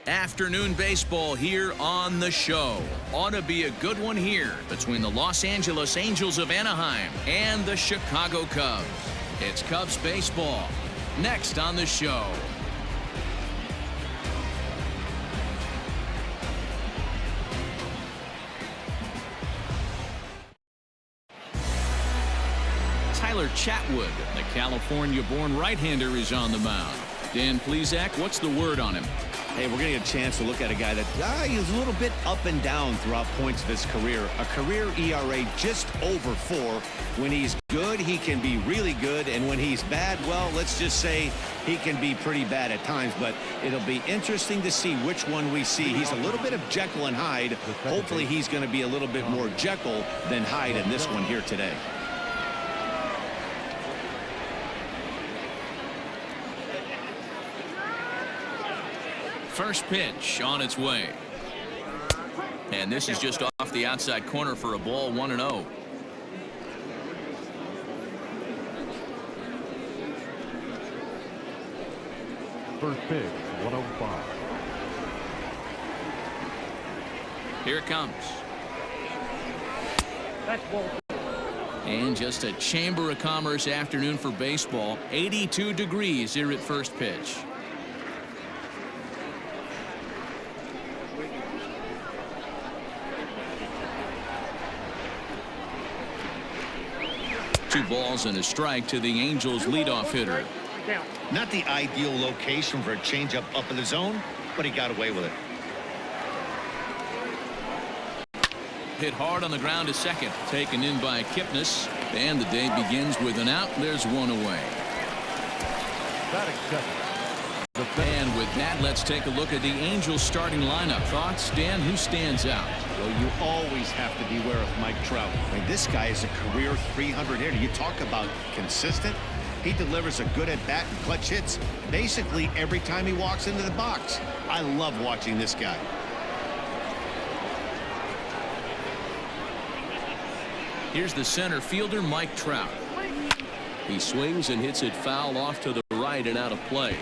Afternoon baseball here on the show. Ought to be a good one here between the Los Angeles Angels of Anaheim and the Chicago Cubs. It's Cubs baseball next on the show. Tyler Chatwood, the California-born right-hander, is on the mound. Dan Plesac, what's the word on him? Hey, we're going to get a chance to look at a guy that he's a little bit up and down throughout points of his career. A career ERA just over 4. When he's good, he can be really good. And when he's bad, well, let's just say he can be pretty bad at times. But it'll be interesting to see which one we see. He's a little bit of Jekyll and Hyde. Hopefully he's going to be a little bit more Jekyll than Hyde in this one here today. First pitch on its way. And this is just off the outside corner for a ball, 1-0. First pitch, 105. Here it comes. And just a Chamber of Commerce afternoon for baseball. 82 degrees here at first pitch. Two balls and a strike to the Angels leadoff hitter. Not the ideal location for a changeup up in the zone, but he got away with it. Hit hard on the ground to second. Taken in by Kipnis. And the day begins with an out. There's one away. And with that, let's take a look at the Angels starting lineup. Thoughts, Dan? Who stands out? Well, you always have to beware of Mike Trout. I mean, this guy is a career 300 hitter. You talk about consistent. He delivers a good at-bat and clutch hits basically every time he walks into the box. I love watching this guy. Here's the center fielder, Mike Trout. He swings and hits it foul off to the right and out of play.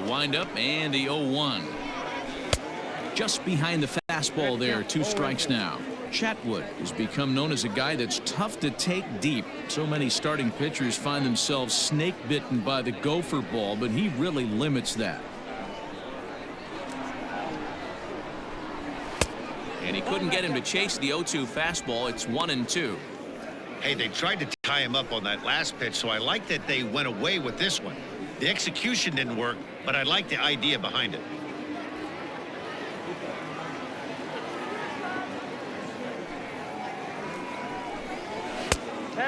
Wind-up and the 0-1. Just behind the fastball there. 2 strikes now. Chatwood has become known as a guy that's tough to take deep. So many starting pitchers find themselves snake-bitten by the gopher ball, but he really limits that. And he couldn't get him to chase the 0-2 fastball. It's 1-2. Hey, they tried to tie him up on that last pitch, so I like that they went away with this one. The execution didn't work, but I like the idea behind it.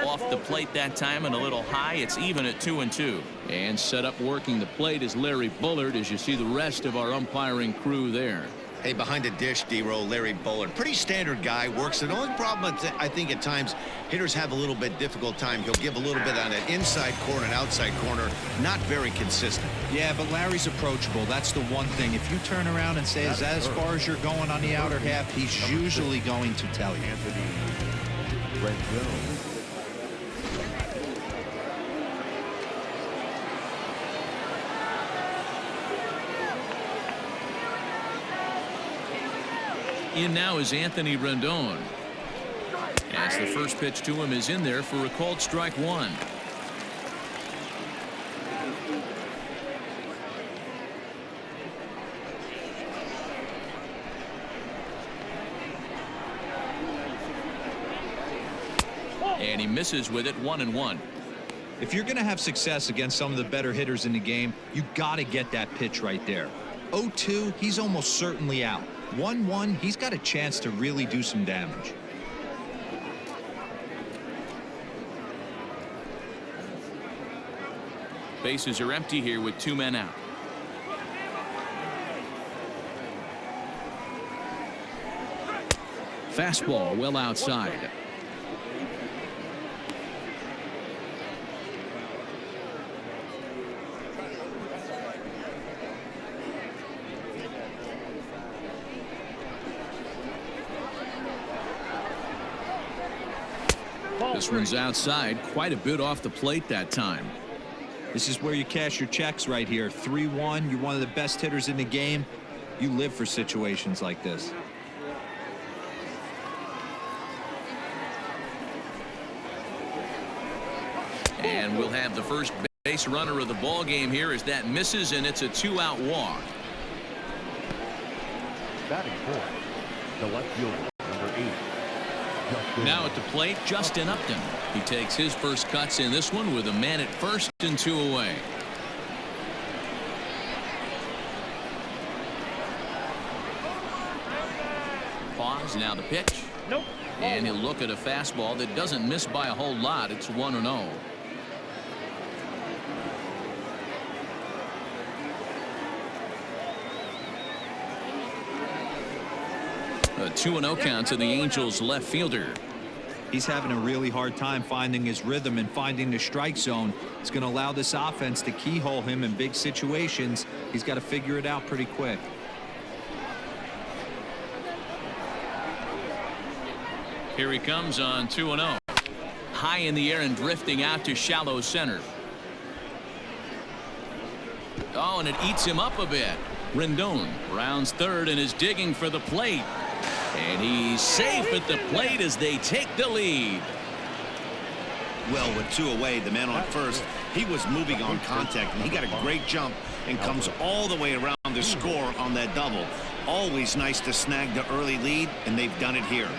Off the plate that time and a little high. It's even at 2-2. And set up working the plate is Larry Bullard, as you see the rest of our umpiring crew there. Hey, behind the dish, D-Row, Larry Bullard. Pretty standard guy, works. The only problem I think at times hitters have a little bit difficult time. He'll give a little bit on an inside corner and outside corner. Not very consistent. Yeah, but Larry's approachable. That's the one thing. If you turn around and say, is that as far as you're going on the outer half, he's usually going to tell you. In now is Anthony Rendon. As the first pitch to him is in there for a called strike 1. And he misses with it, 1-1. If you're going to have success against some of the better hitters in the game, you got to get that pitch right there. 0-2, he's almost certainly out. 1-1, he's got a chance to really do some damage. Bases are empty here with 2 men out. Fastball well outside. This one's outside, quite a bit off the plate that time. This is where you cash your checks right here. 3-1. You're one of the best hitters in the game. You live for situations like this. And we'll have the first base runner of the ball game here as that misses, and it's a 2-out walk. Batting fourth, the left fielder, number 8. Now at the plate, Justin Upton. He takes his first cuts in this one with a man at first and 2 away. Pause, now the pitch. Nope. And he'll look at a fastball that doesn't miss by a whole lot. It's 1-0. A 2-0 count to the Angels left fielder. He's having a really hard time finding his rhythm and finding the strike zone. It's going to allow this offense to keyhole him in big situations. He's got to figure it out pretty quick. Here he comes on 2-0. High in the air and drifting out to shallow center. Oh, and it eats him up a bit. Rendon rounds third and is digging for the plate. And he's safe at the plate as they take the lead. Well, with 2 away, the man on first, he was moving on contact, and he got a great jump and comes all the way around to score on that double. Always nice to snag the early lead, and they've done it here.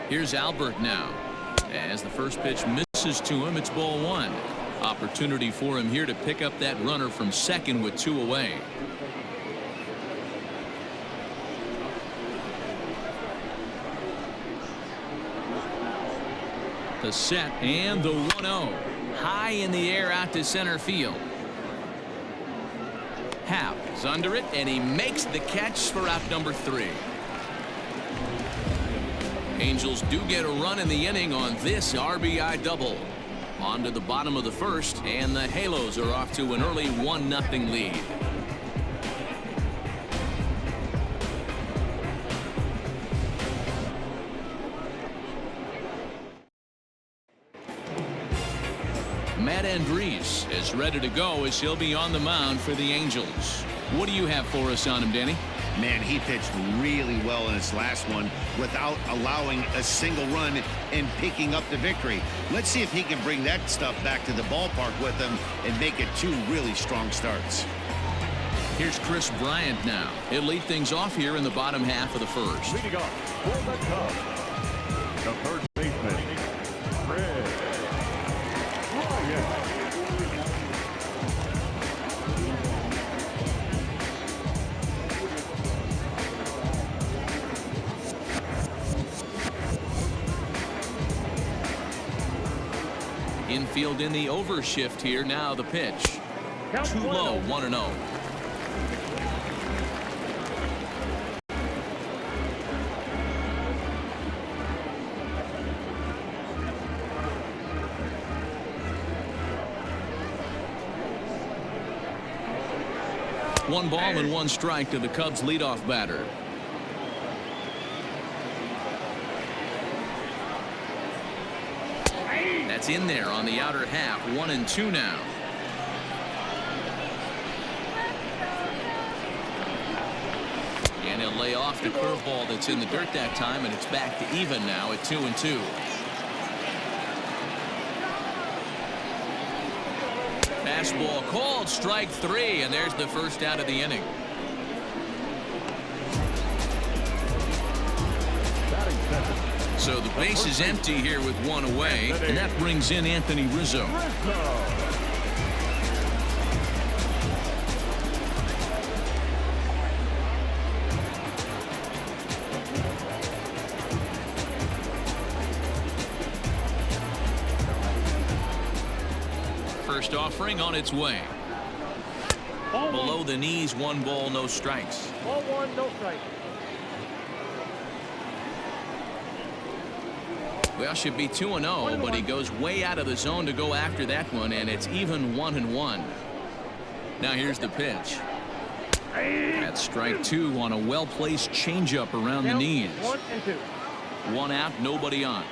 Here's Albert now. As the first pitch misses to him, it's ball 1. Opportunity for him here to pick up that runner from second with 2 away. The set and the 1-0. High in the air out to center field. Happ is under it, and he makes the catch for out number 3. Angels do get a run in the inning on this RBI double. On to the bottom of the first, and the Halos are off to an early 1-0 lead. Matt Andres is ready to go as he'll be on the mound for the Angels. What do you have for us on him, Danny? Man, he pitched really well in his last one without allowing a single run and picking up the victory. Let's see if he can bring that stuff back to the ballpark with him and make it 2 really strong starts. Here's Chris Bryant now. He'll lead things off here in the bottom half of the first. Leading off for the Cubs, the third baseman, Fred Bryant. Infield in the overshift here. Now the pitch. Too low, 1-0. One ball and 1 strike to the Cubs leadoff batter. That's in there on the outer half. 1-2 now. And he'll lay off the curveball that's in the dirt that time, and it's back to even now at 2-2. Fastball called, strike 3, and there's the first out of the inning. So the base is empty here with 1 away, and that brings in Anthony Rizzo. First offering on its way. Below the knees, 1 ball, no strikes. Ball one, no strike. Well, should be 2-0, but he goes way out of the zone to go after that one, and it's even 1-1. Now here's the pitch. That's strike two on a well-placed changeup around the knees. 1-2. One out, nobody on.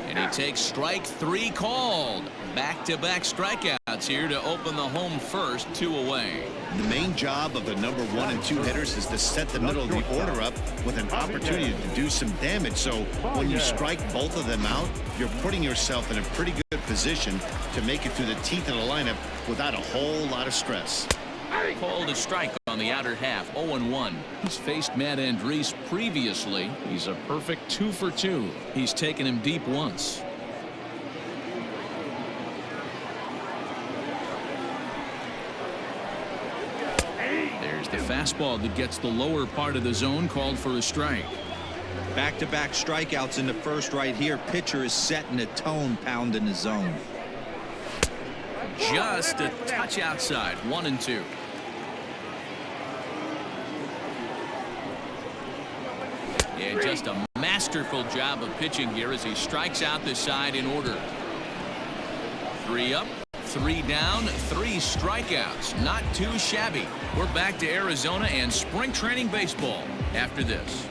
And he takes strike three called. Back-to-back strikeouts here to open the home first, 2 away. The main job of the number 1 and 2 hitters is to set the middle of the order up with an opportunity to do some damage. So when you strike both of them out, you're putting yourself in a pretty good position to make it through the teeth of the lineup without a whole lot of stress. Called a strike on the outer half, 0-1. He's faced Matt Andriese previously. He's a perfect 2 for 2. He's taken him deep once. There's the fastball that gets the lower part of the zone, called for a strike. Back-to-back strikeouts in the first right here. Pitcher is setting a tone, pounding the zone. Just a touch outside, 1-2. And just a masterful job of pitching here as he strikes out the side in order. 3 up, 3 down, 3 strikeouts. Not too shabby. We're back to Arizona and spring training baseball after this.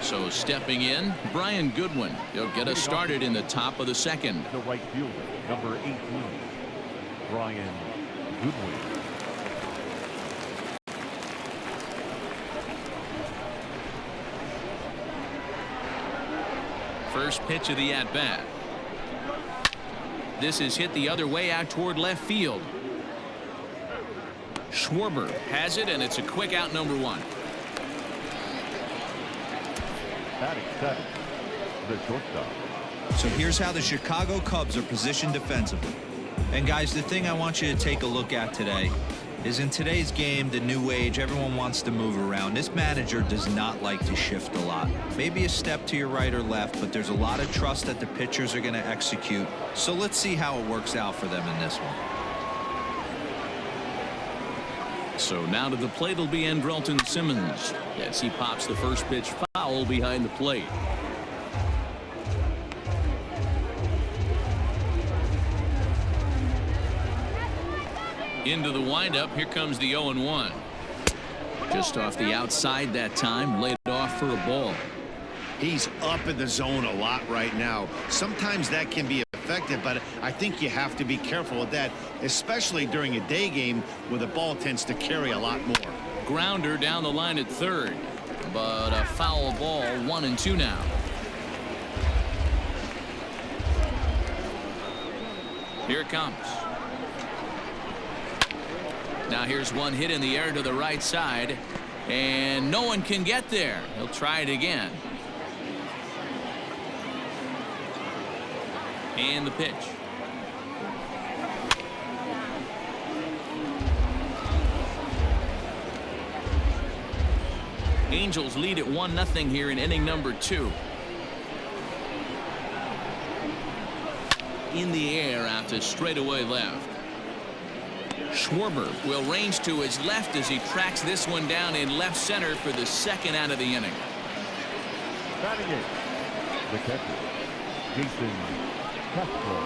So stepping in, Brian Goodwin. He'll get us started in the top of the second. The right fielder, number 18, Brian Goodwin. First pitch of the at-bat. This is hit the other way out toward left field. Schwarber has it, and it's a quick out, number 1. Batting 7, the shortstop. So here's how the Chicago Cubs are positioned defensively. And guys, the thing I want you to take a look at today is in today's game, the new age, everyone wants to move around. This manager does not like to shift a lot. Maybe a step to your right or left, but there's a lot of trust that the pitchers are going to execute. So let's see how it works out for them in this one. So now to the plate will be Andrelton Simmons as he pops the first pitch foul behind the plate. Into the windup. Here comes the 0-1. Just off the outside that time, laid off for a ball. He's up in the zone a lot right now. Sometimes that can be effective, but I think you have to be careful with that, especially during a day game where the ball tends to carry a lot more. Grounder down the line at third, but a foul ball, 1-2 now. Here it comes. Now here's one hit in the air to the right side, and no one can get there. He'll try it again. And the pitch. Angels lead at 1-0 here in inning number 2. In the air out to straightaway left. Schwarber will range to his left as he tracks this one down in left center for the second out of the inning. Batting 8, the catcher, Jason Castro.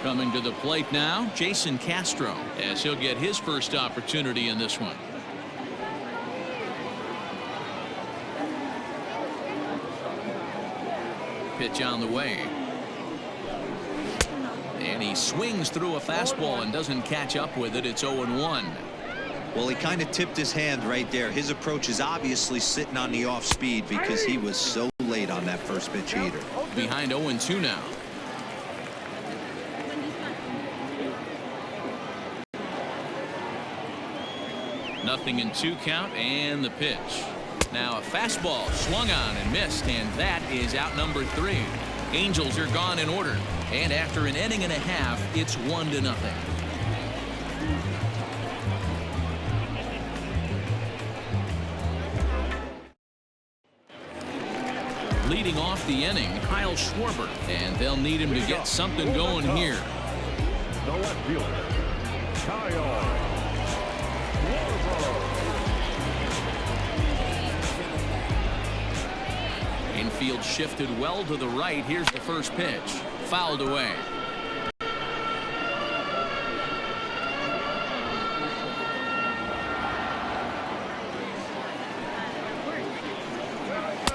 Coming to the plate now, Jason Castro, as he'll get his first opportunity in this one. Pitch on the way. And he swings through a fastball and doesn't catch up with it. It's 0-1. Well, he kind of tipped his hand right there. His approach is obviously sitting on the off speed because he was so late on that first pitch heater. Behind 0-2 now. Nothing in 2 count, and the pitch. Now a fastball swung on and missed, and that is out number 3. Angels are gone in order, and after an inning and a half, it's 1-0. leading off the inning, Kyle Schwarber, and they'll need him to get something going here. The left fielder, Kyle Schwarber. Infield shifted well to the right. Here's the first pitch. Fouled away.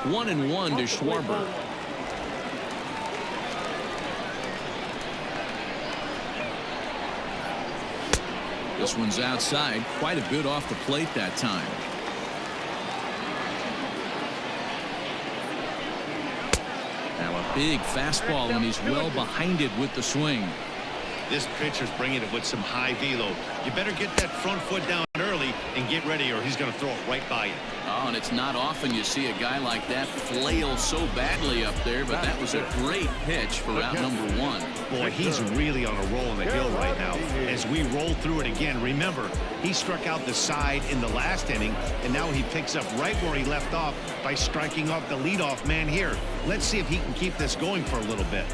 One and one to Schwarber. This one's outside. Quite a bit off the plate that time. Now a big fastball, and he's well behind it with the swing. This pitcher's bringing it with some high velo. You better get that front foot down early and get ready, or he's going to throw it right by you. Oh, and it's not often you see a guy like that flail so badly up there, but that was a great pitch for out number one. Boy, he's really on a roll in the hill right now. As we roll through it again, remember, he struck out the side in the last inning, and now he picks up right where he left off by striking off the leadoff man here. Let's see if he can keep this going for a little bit.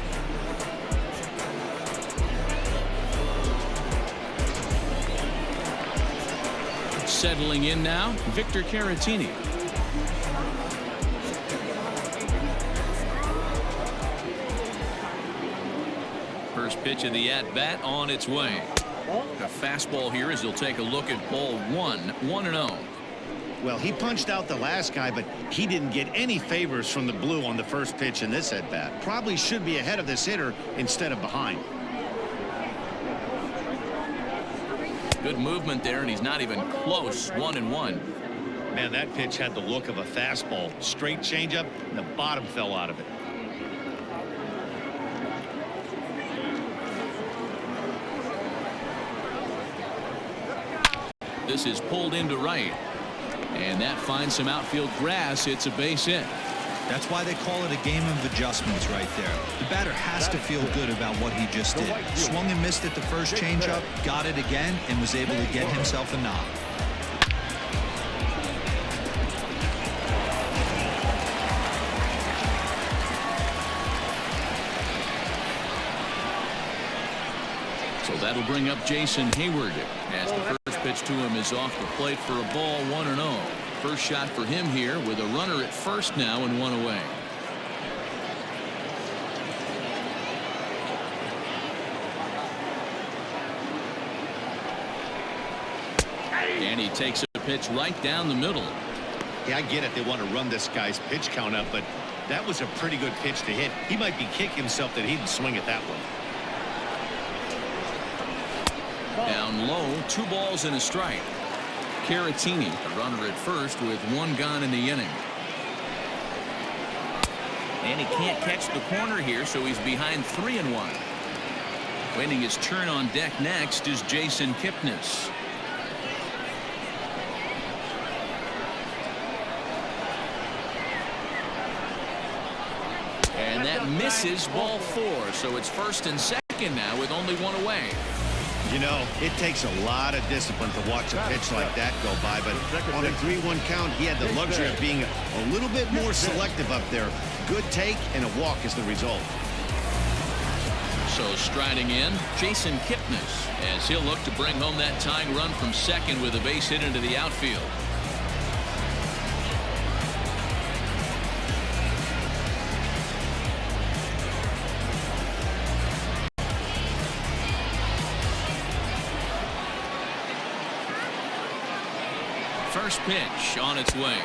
Settling in now, Victor Caratini. First pitch of the at-bat on its way. A fastball here as he'll take a look at ball one, 1-0. Well, he punched out the last guy, but he didn't get any favors from the blue on the first pitch in this at-bat. Probably should be ahead of this hitter instead of behind. Good movement there, and he's not even close. 1-1. Man, that pitch had the look of a fastball. Straight changeup, and the bottom fell out of it. This is pulled into right, and that finds some outfield grass. It's a base hit. That's why they call it a game of adjustments right there. The batter has to feel good about what he just did. Swung and missed at the first changeup, got it again, and was able to get himself a knock. So that'll bring up Jason Hayward as the first pitch to him is off the plate for a ball. 1-0. First shot for him here with a runner at first now and one away. And he takes a pitch right down the middle. Yeah, I get it. They want to run this guy's pitch count up, but that was a pretty good pitch to hit. He might be kicking himself that he didn't swing it that way. Down low, 2 balls and a strike. Caratini, a runner at first with 1 gone in the inning. And he can't catch the corner here, so he's behind 3-1. Waiting his turn on deck next is Jason Kipnis. And that misses, ball 4, so it's first and second now with only 1 away. You know, it takes a lot of discipline to watch a pitch like that go by, but on a 3-1 count, he had the luxury of being a little bit more selective up there. Good take and a walk is the result. So striding in, Jason Kipnis, as he'll look to bring home that tying run from second with a base hit into the outfield. First pitch on its way.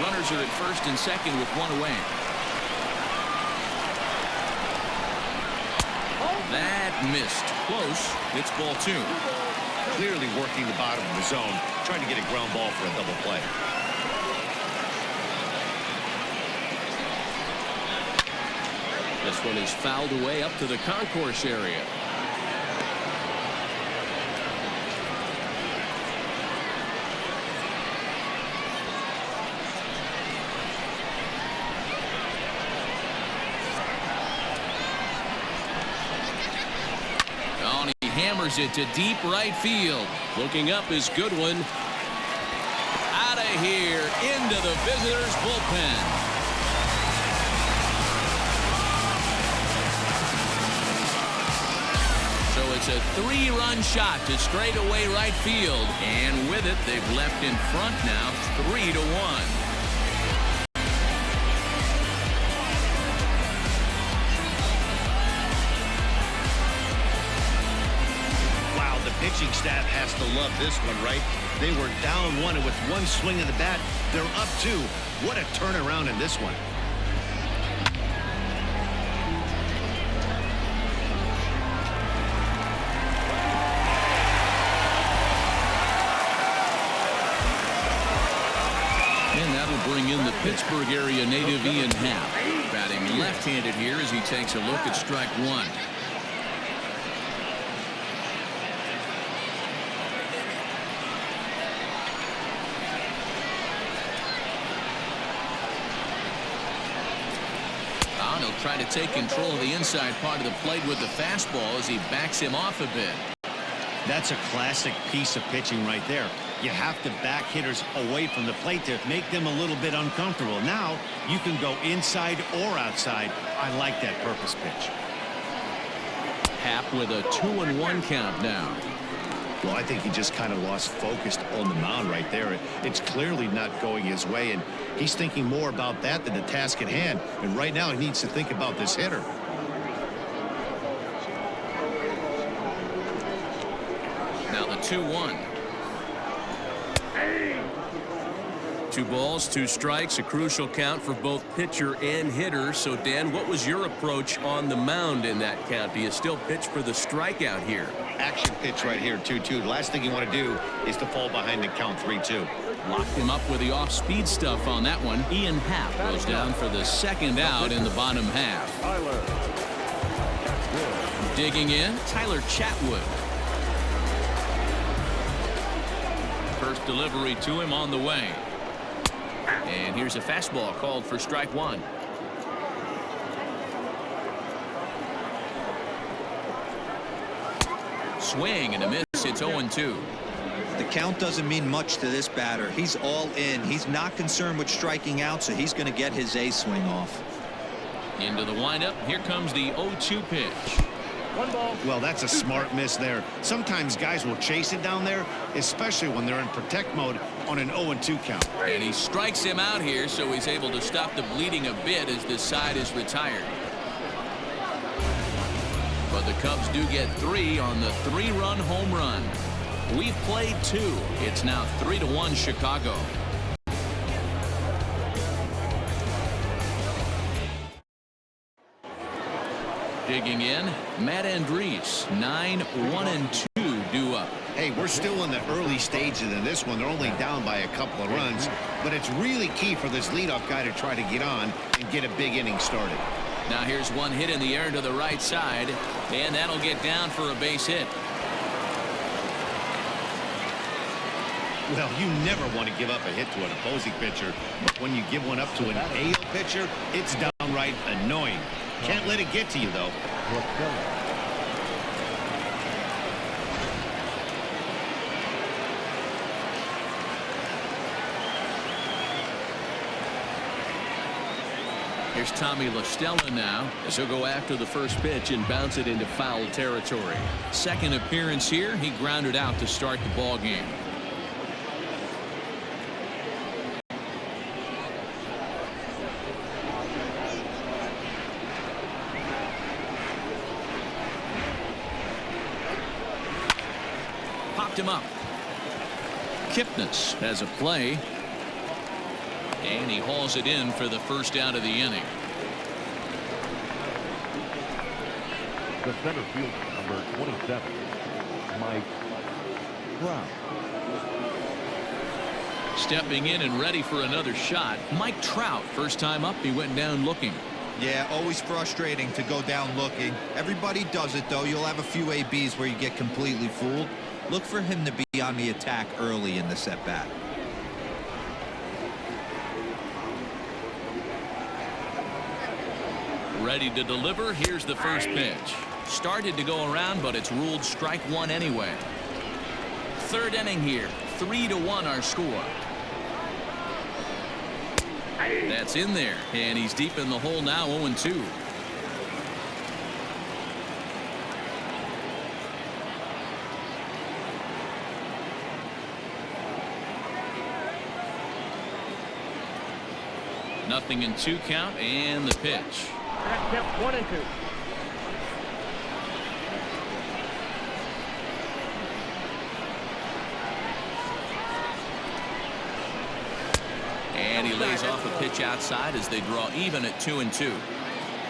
Runners are at first and second with 1 away. That missed. Close. It's ball 2. Clearly working the bottom of the zone, trying to get a ground ball for a double play. This one is fouled away up to the concourse area. Hammers it to deep right field. Looking up is Goodwin. Out of here into the visitors' bullpen. So it's a 3-run shot to straightaway right field. And with it, they've left in front now 3-1. Pitching staff has to love this one, right? They were down 1, and with one swing of the bat, they're up 2. What a turnaround in this one. And that'll bring in the Pittsburgh area native Ian Happ. Batting left-handed here as he takes a look at strike 1. He'll try to take control of the inside part of the plate with the fastball as he backs him off a bit. That's a classic piece of pitching right there. You have to back hitters away from the plate to make them a little bit uncomfortable. Now you can go inside or outside. I like that purpose pitch. Happ with a 2-1 count now. Well, I think he just kind of lost focus on the mound right there. It's clearly not going his way, and he's thinking more about that than the task at hand. And right now he needs to think about this hitter. Now the 2-1. 2 balls, 2 strikes, a crucial count for both pitcher and hitter. So, Dan, what was your approach on the mound in that count? Do you still pitch for the strikeout here? Action pitch right here, 2-2. The last thing you want to do is to fall behind and count 3-2. Locked him up with the off-speed stuff on that one. Ian Happ goes down for the 2nd out in the bottom half. Digging in, Tyler Chatwood. First delivery to him on the way. And here's a fastball called for strike 1. Swing and a miss. It's 0-2. The count doesn't mean much to this batter. He's all in. He's not concerned with striking out, so he's going to get his A swing off. Into the windup. Here comes the 0-2 pitch. 1 ball. Well, that's a smart miss there. Sometimes guys will chase it down there, especially when they're in protect mode on an 0-2 count. And he strikes him out here, so he's able to stop the bleeding a bit as this side is retired. But the Cubs do get 3 on the 3-run home run. We've played 2. It's now 3-1 Chicago. Digging in, Matt Andriese, 9-1-2 due up. Hey, we're still in the early stages in this one. They're only down by a couple of runs, but it's really key for this leadoff guy to try to get on and get a big inning started. Now here's one hit in the air to the right side, and that'll get down for a base hit. Well, you never want to give up a hit to an opposing pitcher, but when you give one up to an AL pitcher, it's downright annoying. Can't let it get to you, though. Here's Tommy La Stella now as he'll go after the first pitch and bounce it into foul territory. Second appearance here, he grounded out to start the ball game. Popped him up. Kipnis has a play. And he hauls it in for the first out of the inning. The center fielder, number 27, Mike Trout. Stepping in and ready for another shot, Mike Trout. First time up, he went down looking. Yeah, always frustrating to go down looking. Everybody does it, though. You'll have a few ABs where you get completely fooled. Look for him to be on the attack early in the at-bat. Ready to deliver. Here's the first pitch. Started to go around, but it's ruled strike 1 anyway. Third inning here. 3-1 our score. That's in there, and he's deep in the hole now, 0-2. Nothing in 2 count, and the pitch. 1-2. And he lays off a pitch outside as they draw even at 2-2.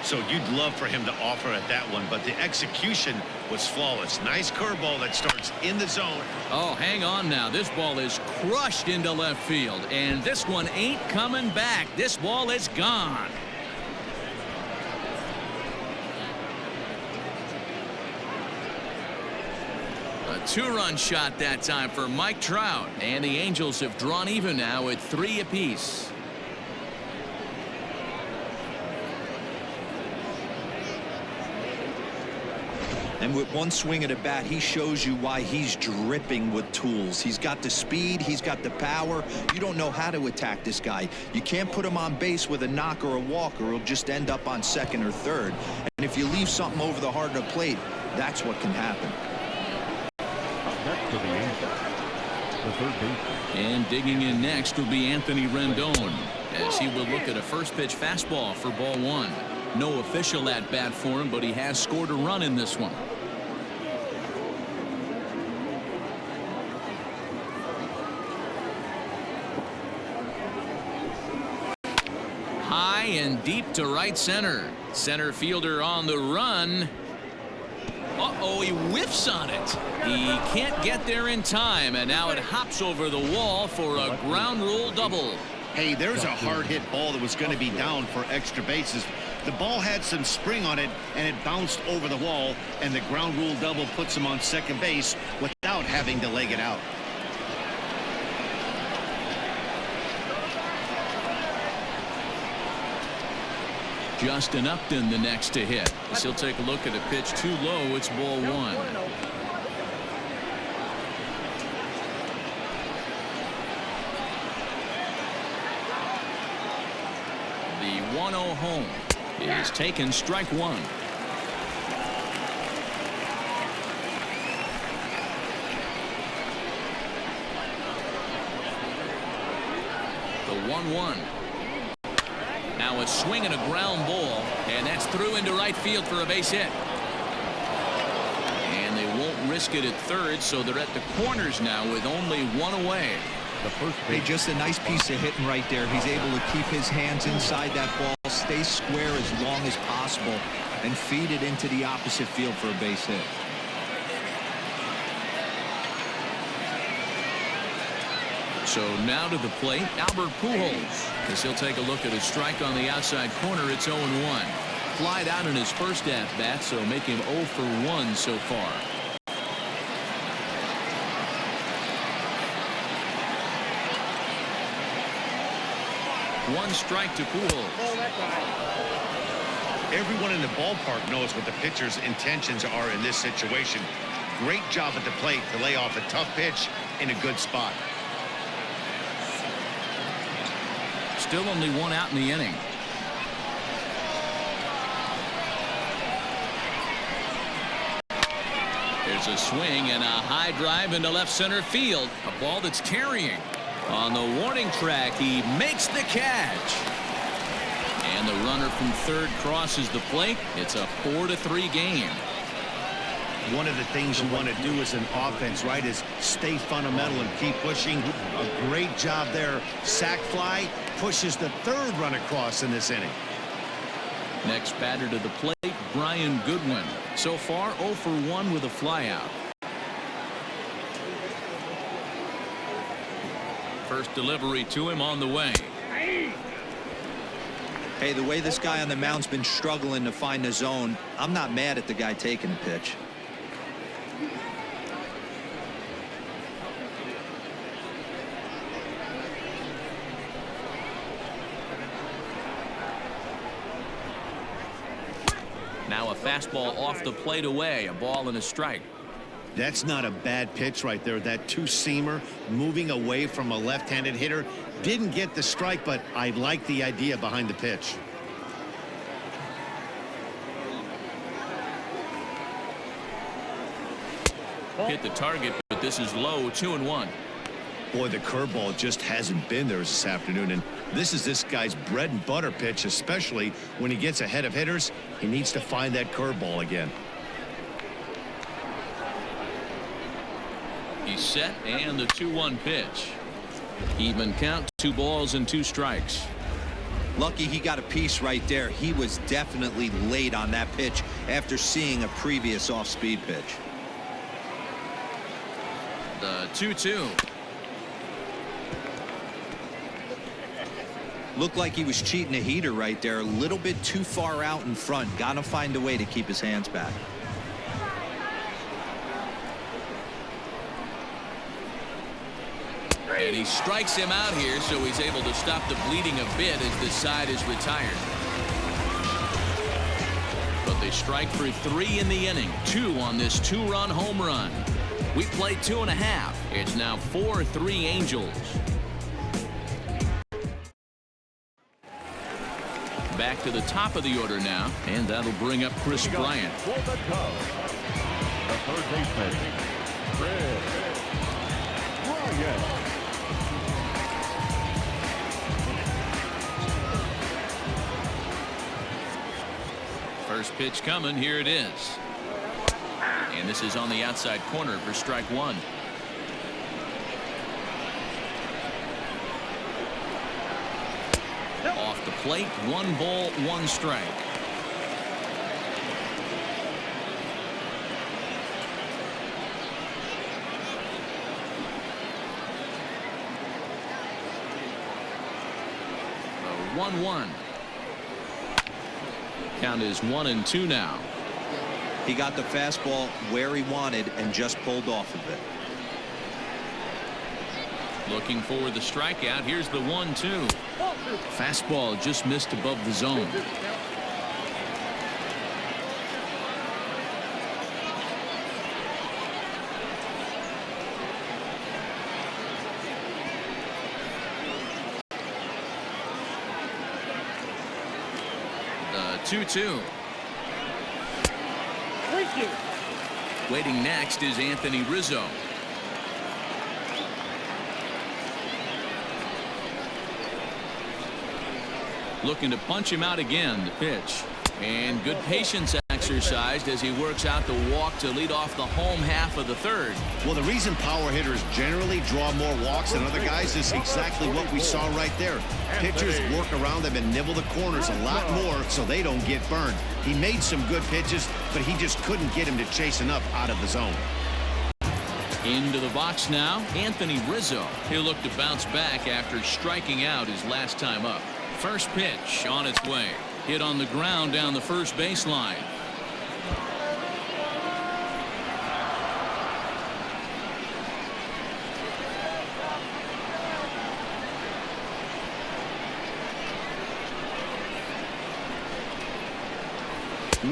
So you'd love for him to offer at that one, but the execution was flawless. Nice curveball that starts in the zone. Oh, hang on now. This ball is crushed into left field, and this one ain't coming back. This ball is gone. A 2-run shot that time for Mike Trout, and the Angels have drawn even now at 3 apiece. And with one swing at a bat, he shows you why he's dripping with tools. He's got the speed, he's got the power. You don't know how to attack this guy. You can't put him on base with a knock or a walk, or he'll just end up on second or third. And if you leave something over the heart of the plate, that's what can happen. Next to the Angels, the third baseman. And digging in next will be Anthony Rendon, as he will look at a first pitch fastball for ball 1. No official at bat for him, but he has scored a run in this one. High and deep to right center. Center fielder on the run. Uh-oh, he whiffs on it. He can't get there in time, and now it hops over the wall for a ground rule double. Hey, there's a hard hit ball that was going to be down for extra bases. The ball had some spring on it, and it bounced over the wall, and the ground rule double puts him on second base without having to leg it out. Justin Upton the next to hit. As he'll take a look at a pitch too low. It's ball 1. The 1-0 home is taken, strike 1. The 1-1. Now a swing and a ground ball, and that's through into right field for a base hit. And they won't risk it at third, so they're at the corners now with only 1 away. The first Hey, just a nice piece of hitting right there. He's able to keep his hands inside that ball, stay square as long as possible, and feed it into the opposite field for a base hit. So now to the plate, Albert Pujols, as he'll take a look at a strike on the outside corner. It's 0-1. Flied out in his first at-bat, so make him 0 for 1 so far. One strike to Pujols. Everyone in the ballpark knows what the pitcher's intentions are in this situation. Great job at the plate to lay off a tough pitch in a good spot. Still only 1 out in the inning. There's a swing and a high drive into left center field. A ball that's carrying. On the warning track, he makes the catch. And the runner from third crosses the plate. It's a 4-3 game. One of the things you want to do as an offense, right, is stay fundamental and keep pushing. A great job there. Sac fly pushes the third run across in this inning. Next batter to the plate, Brian Goodwin. So far 0 for 1 with a flyout. First delivery to him on the way. Hey, the way this guy on the mound's been struggling to find the zone, I'm not mad at the guy taking a pitch. Now a fastball off the plate away, a ball and a strike. That's not a bad pitch right there. That two-seamer moving away from a left-handed hitter. Didn't get the strike, but I like the idea behind the pitch. Hit the target, but this is low, 2-1. Boy, the curveball just hasn't been there this afternoon, and this is this guy's bread and butter pitch, especially when he gets ahead of hitters. He needs to find that curveball again. He's set, and the 2-1 pitch. Even count, 2 balls and 2 strikes. Lucky he got a piece right there. He was definitely late on that pitch after seeing a previous off-speed pitch. The 2-2. Looked like he was cheating a heater right there. A little bit too far out in front. Gotta find a way to keep his hands back. And he strikes him out here, so he's able to stop the bleeding a bit as this side is retired. But they strike for 3 in the inning. 2 on this 2-run home run. We played 2.5. It's now 4-3 Angels. Back to the top of the order now, and that'll bring up Chris Bryant. For the Cubs, the third baseman, Chris Bryant. First pitch coming. Here it is. And this is on the outside corner for strike 1. Off the plate, 1 ball, 1 strike. The 1-1. Count is 1-2 now. He got the fastball where he wanted and just pulled off a bit. Looking for the strikeout. Here's the 1-2. Fastball just missed above the zone. The 2-2. Waiting next is Anthony Rizzo. Looking to punch him out again. The pitch. And good patience exercised as he works out the walk to lead off the home half of the third. Well, the reason power hitters generally draw more walks than other guys is exactly what we saw right there. Pitchers work around them and nibble the corners a lot more so they don't get burned. He made some good pitches, but he just couldn't get him to chase enough out of the zone. Into the box now, Anthony Rizzo. He'll look to bounce back after striking out his last time up. First pitch on its way. Hit on the ground down the first baseline.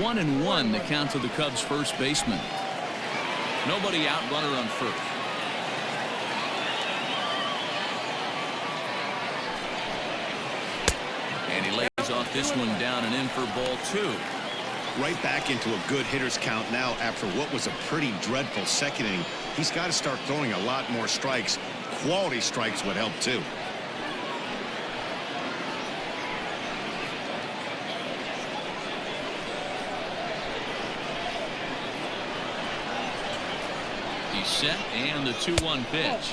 One and one, the count to the Cubs' first baseman. Nobody out, runner on first. And he lays off this one down and in for ball 2. Right back into a good hitter's count now after what was a pretty dreadful second inning. He's got to start throwing a lot more strikes. Quality strikes would help too. He's set, and the 2-1 pitch.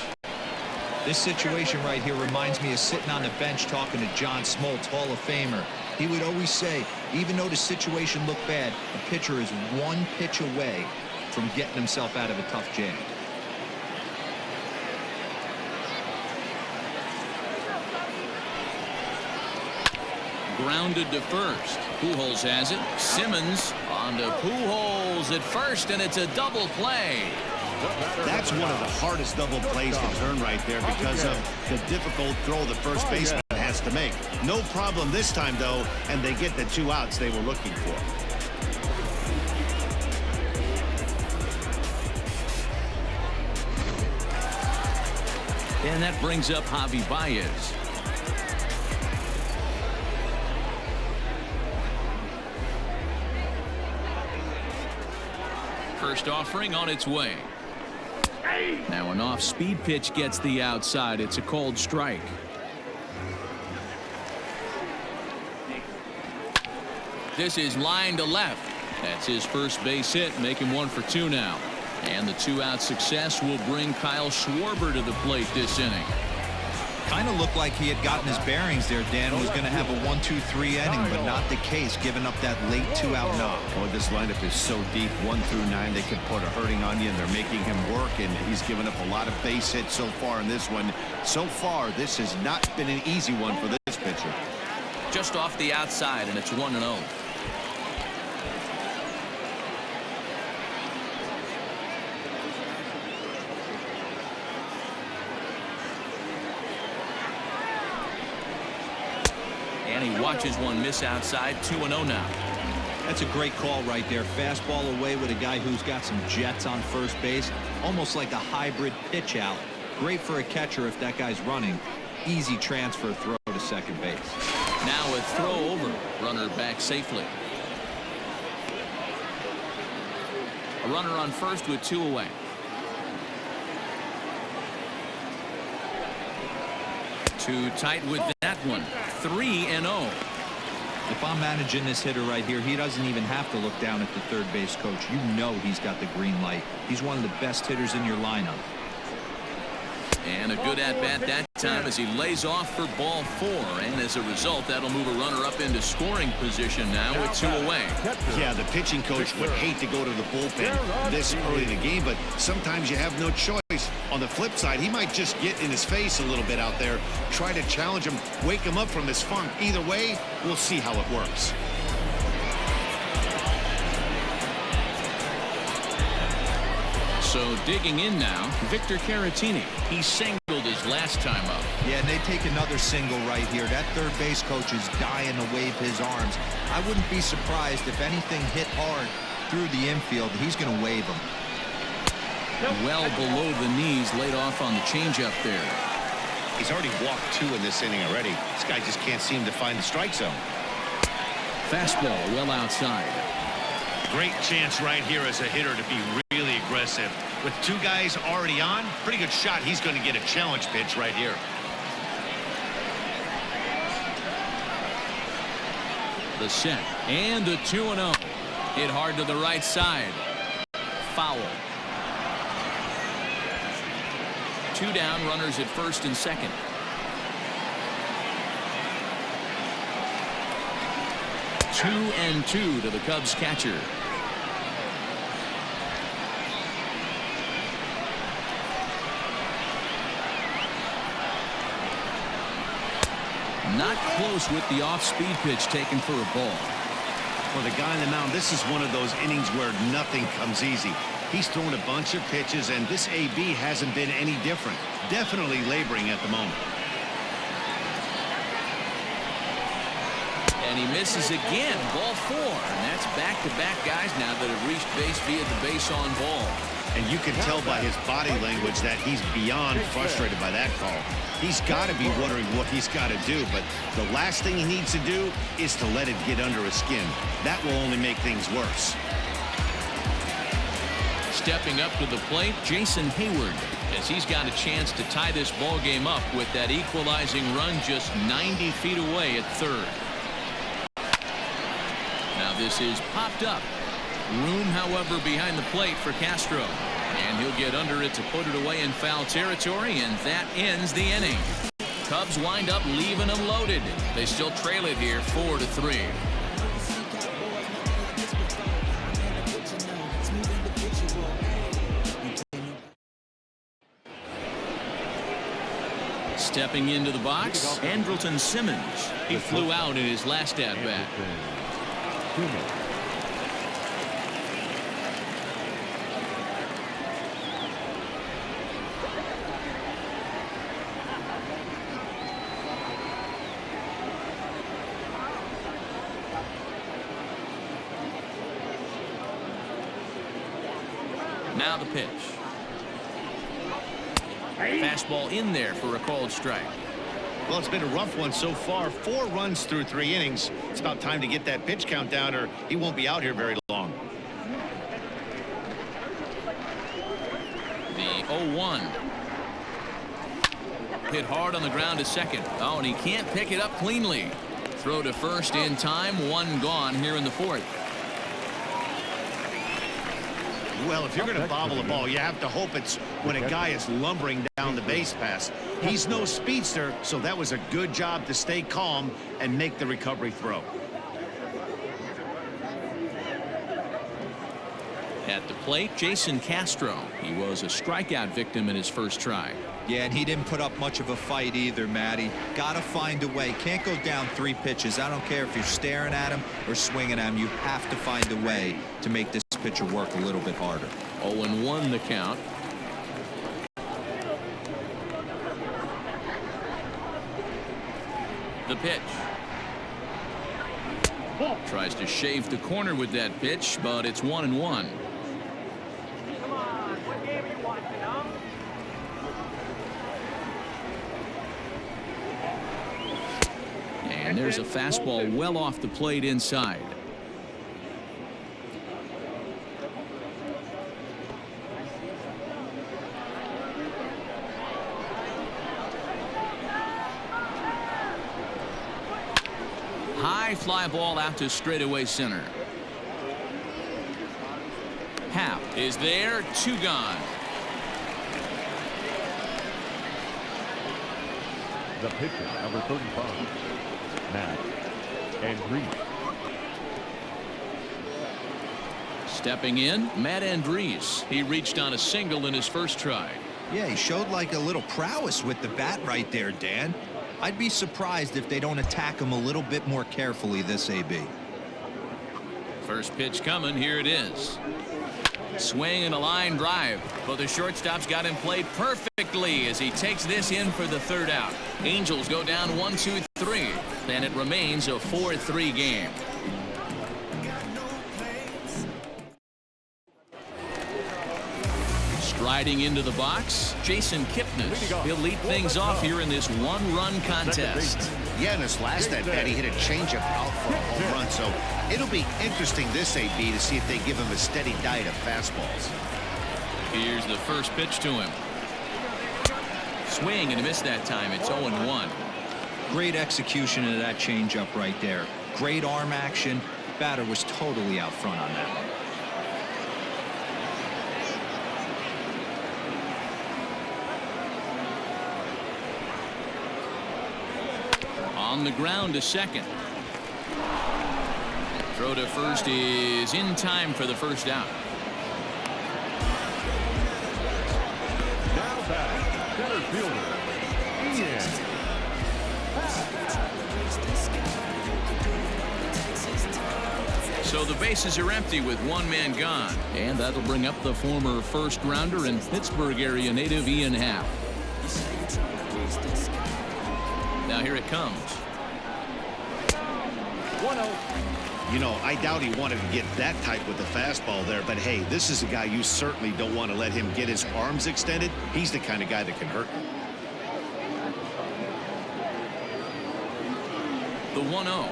This situation right here reminds me of sitting on the bench talking to John Smoltz, Hall of Famer. He would always say, even though the situation looked bad, a pitcher is 1 pitch away from getting himself out of a tough jam. Grounded to first. Pujols has it. Simmons on to Pujols at first, and it's a double play. That's one of the hardest double plays to turn right there because of the difficult throw the first baseman has to make. No problem this time, though, and they get the 2 outs they were looking for. And that brings up Javi Baez. First offering on its way. Now an off-speed pitch gets the outside. It's a called strike. This is line to left. That's his first base hit, making 1 for 2 now. And the 2-out success will bring Kyle Schwarber to the plate this inning. Kind of looked like he had gotten his bearings there. Dan was going to have a 1-2-3 inning, but not the case, giving up that late 2-out knock. Oh, this lineup is so deep, 1 through 9. They could put a hurting on you, and they're making him work, and he's given up a lot of base hits so far in this one. So far, this has not been an easy one for this pitcher. Just off the outside, and it's 1-0. And he watches one miss outside. 2-0 now. That's a great call right there. Fastball away with a guy who's got some jets on first base. Almost like a hybrid pitch out. Great for a catcher if that guy's running. Easy transfer throw to second base. Now a throw over. Runner back safely. A runner on first with 2 away. Too tight with that one. 3-0. If I'm managing this hitter right here, he doesn't even have to look down at the third base coach. You know he's got the green light. He's one of the best hitters in your lineup. And a good at-bat that time as he lays off for ball 4. And as a result, that'll move a runner up into scoring position now with 2 away. Yeah, the pitching coach would hate to go to the bullpen this early in the game, but sometimes you have no choice. On the flip side, he might just get in his face a little bit out there, try to challenge him, wake him up from his funk. Either way, we'll see how it works. So digging in now, Victor Caratini. He singled his last time up. Yeah, and they take another single right here. That third base coach is dying to wave his arms. I wouldn't be surprised if anything hit hard through the infield. He's going to wave them. Well below the knees, laid off on the changeup there. He's already walked 2 in this inning already. This guy just can't seem to find the strike zone. Fastball well outside. Great chance right here as a hitter to be really aggressive. With 2 guys already on, pretty good shot. He's going to get a challenge pitch right here. The set and the 2-0. Hit hard to the right side. Foul. 2 down, runners at first and second. Two and 2 to the Cubs catcher. Not close with the off-speed pitch taken for a ball. For the guy on the mound, this is one of those innings where nothing comes easy. He's thrown a bunch of pitches, and this AB hasn't been any different. Definitely laboring at the moment. And he misses again. Ball 4. And that's back-to-back guys now that have reached base via the base on ball. And you can tell by his body language that he's beyond frustrated by that call. He's got to be wondering what he's got to do, but the last thing he needs to do is to let it get under his skin. That will only make things worse. Stepping up to the plate, Jason Hayward, as he's got a chance to tie this ball game up with that equalizing run just 90 feet away at third. Now this is popped up. Room, however, behind the plate for Castro. And he'll get under it to put it away in foul territory, and that ends the inning. Cubs wind up leaving them loaded. They still trail it here 4-3. Stepping into the box, Andrelton Simmons. He flew out in his last at-bat. Now the pitch. Fastball in there for a called strike. Well, it's been a rough one so far. 4 runs through 3 innings. It's about time to get that pitch count down, or he won't be out here very long. The 0-1. Hit hard on the ground to second. Oh, and he can't pick it up cleanly. Throw to first in time. 1 gone here in the 4th. Well, if you're going to bobble a ball, you have to hope it's when a guy is lumbering down the base pass. He's no speedster, so that was a good job to stay calm and make the recovery throw. At the plate, Jason Castro. He was a strikeout victim in his first try. Yeah, and he didn't put up much of a fight either, Matty. Gotta find a way. Can't go down 3 pitches. I don't care if you're staring at him or swinging at him. You have to find a way to make this pitcher work a little bit harder. 0-1 the count. The pitch. Tries to shave the corner with that pitch, but it's 1-1. And there's a fastball well off the plate inside. High fly ball out to straightaway center. Happ is there. 2 gone. The pitcher, number 35, Matt Andrees. Stepping in, Matt Andrees. He reached on a single in his first try. Yeah, he showed like a little prowess with the bat right there, Dan. I'd be surprised if they don't attack him a little bit more carefully this AB. First pitch coming. Here it is. Swing and a line drive, but the shortstop's got him played perfectly as he takes this in for the 3rd out. Angels go down 1-2-3, and it remains a 4-3 game. Striding into the box, Jason Kipnis. He'll lead things off here in this 1-run contest. Yeah, in his last at bat, he hit a changeup out for a home run, so it'll be interesting this AB to see if they give him a steady diet of fastballs. Here's the first pitch to him. Swing and a miss that time. It's 0-1. Great execution of that changeup right there. Great arm action. Batter was totally out front on that one. On the ground to second. Throw to first is in time for the 1st out. Now back, center fielder, Ian. So the bases are empty with 1 man gone. And that'll bring up the former first rounder and Pittsburgh area native Ian Happ. Now here it comes. 1-0. You know, I doubt he wanted to get that tight with the fastball there, but hey, this is a guy you certainly don't want to let him get his arms extended. He's the kind of guy that can hurt you. The 1-0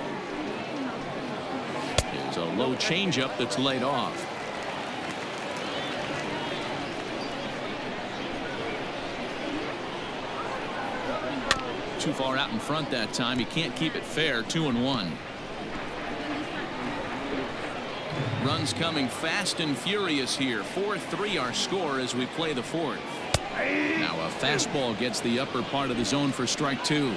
is a low changeup that's laid off. Too far out in front that time. He can't keep it fair. 2-1. Runs coming fast and furious here. 4-3 our score as we play the 4th. Now a fastball gets the upper part of the zone for strike 2.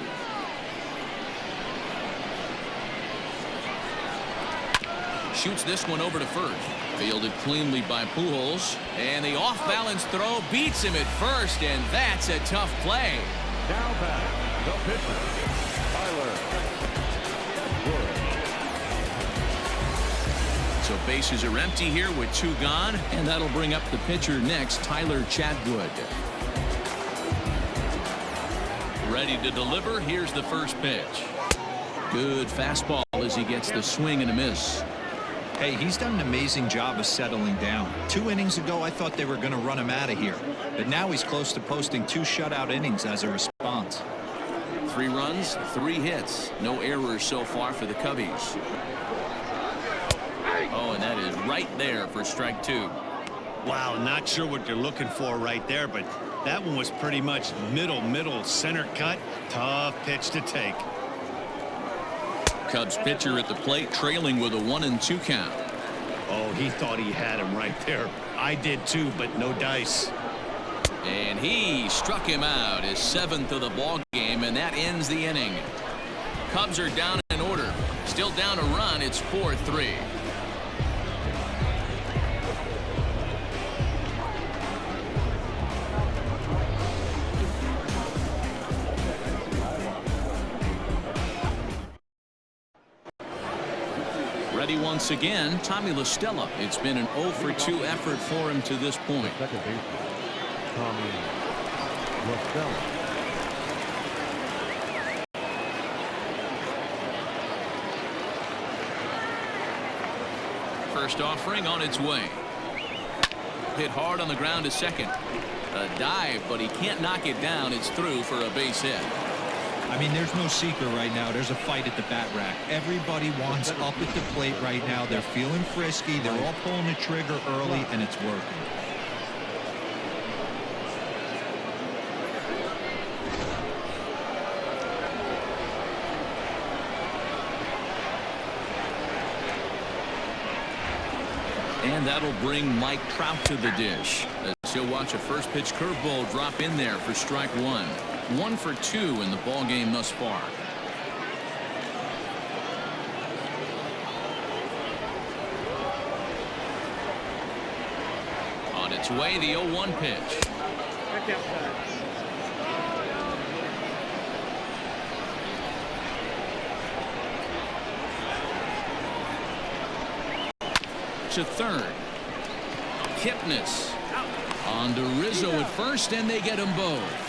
Shoots this one over to first. Fielded cleanly by Pujols. And the off-balance throw beats him at first, and that's a tough play. Now back, the pitcher, Tyler Wood. So bases are empty here with 2 gone, and that'll bring up the pitcher next, Tyler Chatwood. Ready to deliver. Here's the first pitch. Good fastball as he gets the swing and a miss. Hey, he's done an amazing job of settling down. 2 innings ago, I thought they were going to run him out of here. But now he's close to posting 2 shutout innings as a response. 3 runs, 3 hits. No errors so far for the Cubbies. Oh, and that is right there for strike 2. Wow, not sure what you're looking for right there, but that one was pretty much middle, center cut. Tough pitch to take. Cubs pitcher at the plate trailing with a 1-2 count. Oh, he thought he had him right there. I did too, but no dice. And he struck him out, his 7th of the ball game, and that ends the inning. Cubs are down in order. Still down a run. It's 4-3. Ready once again, Tommy La Stella. It's been an 0-for-2 effort for him to this point. Second baseman, Tommy La Stella. First offering on its way. Hit hard on the ground to second. A dive, but he can't knock it down. It's through for a base hit. I mean, there's no secret right now. There's a fight at the bat rack. Everybody wants up at the plate right now. They're feeling frisky. They're all pulling the trigger early, and it's working. And that'll bring Mike Trout to the dish. As he'll watch a first pitch curveball drop in there for strike 1. 1 for 2 in the ball game thus far. On its way, the 0-1 pitch. To third. Kipnis on to Rizzo at first, and they get them both.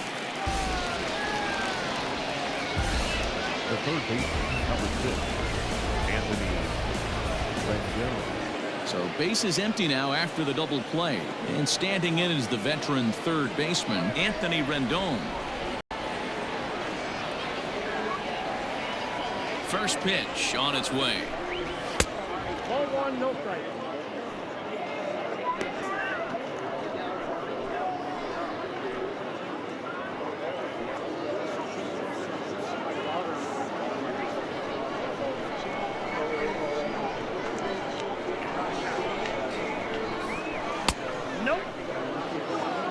The third baseman, number 6, Anthony Rendon. So base is empty now after the double play, and standing in is the veteran third baseman Anthony Rendon. First pitch on its way. 0-1, no strike.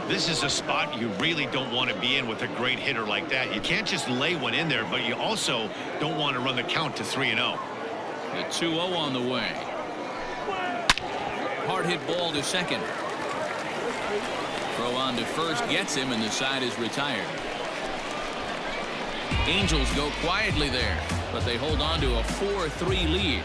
This is a spot you really don't want to be in with a great hitter like that. You can't just lay one in there, but you also don't want to run the count to 3-0. The 2-0 on the way. Hard hit ball to second. Throw on to first gets him, and the side is retired. Angels go quietly there, but they hold on to a 4-3 lead.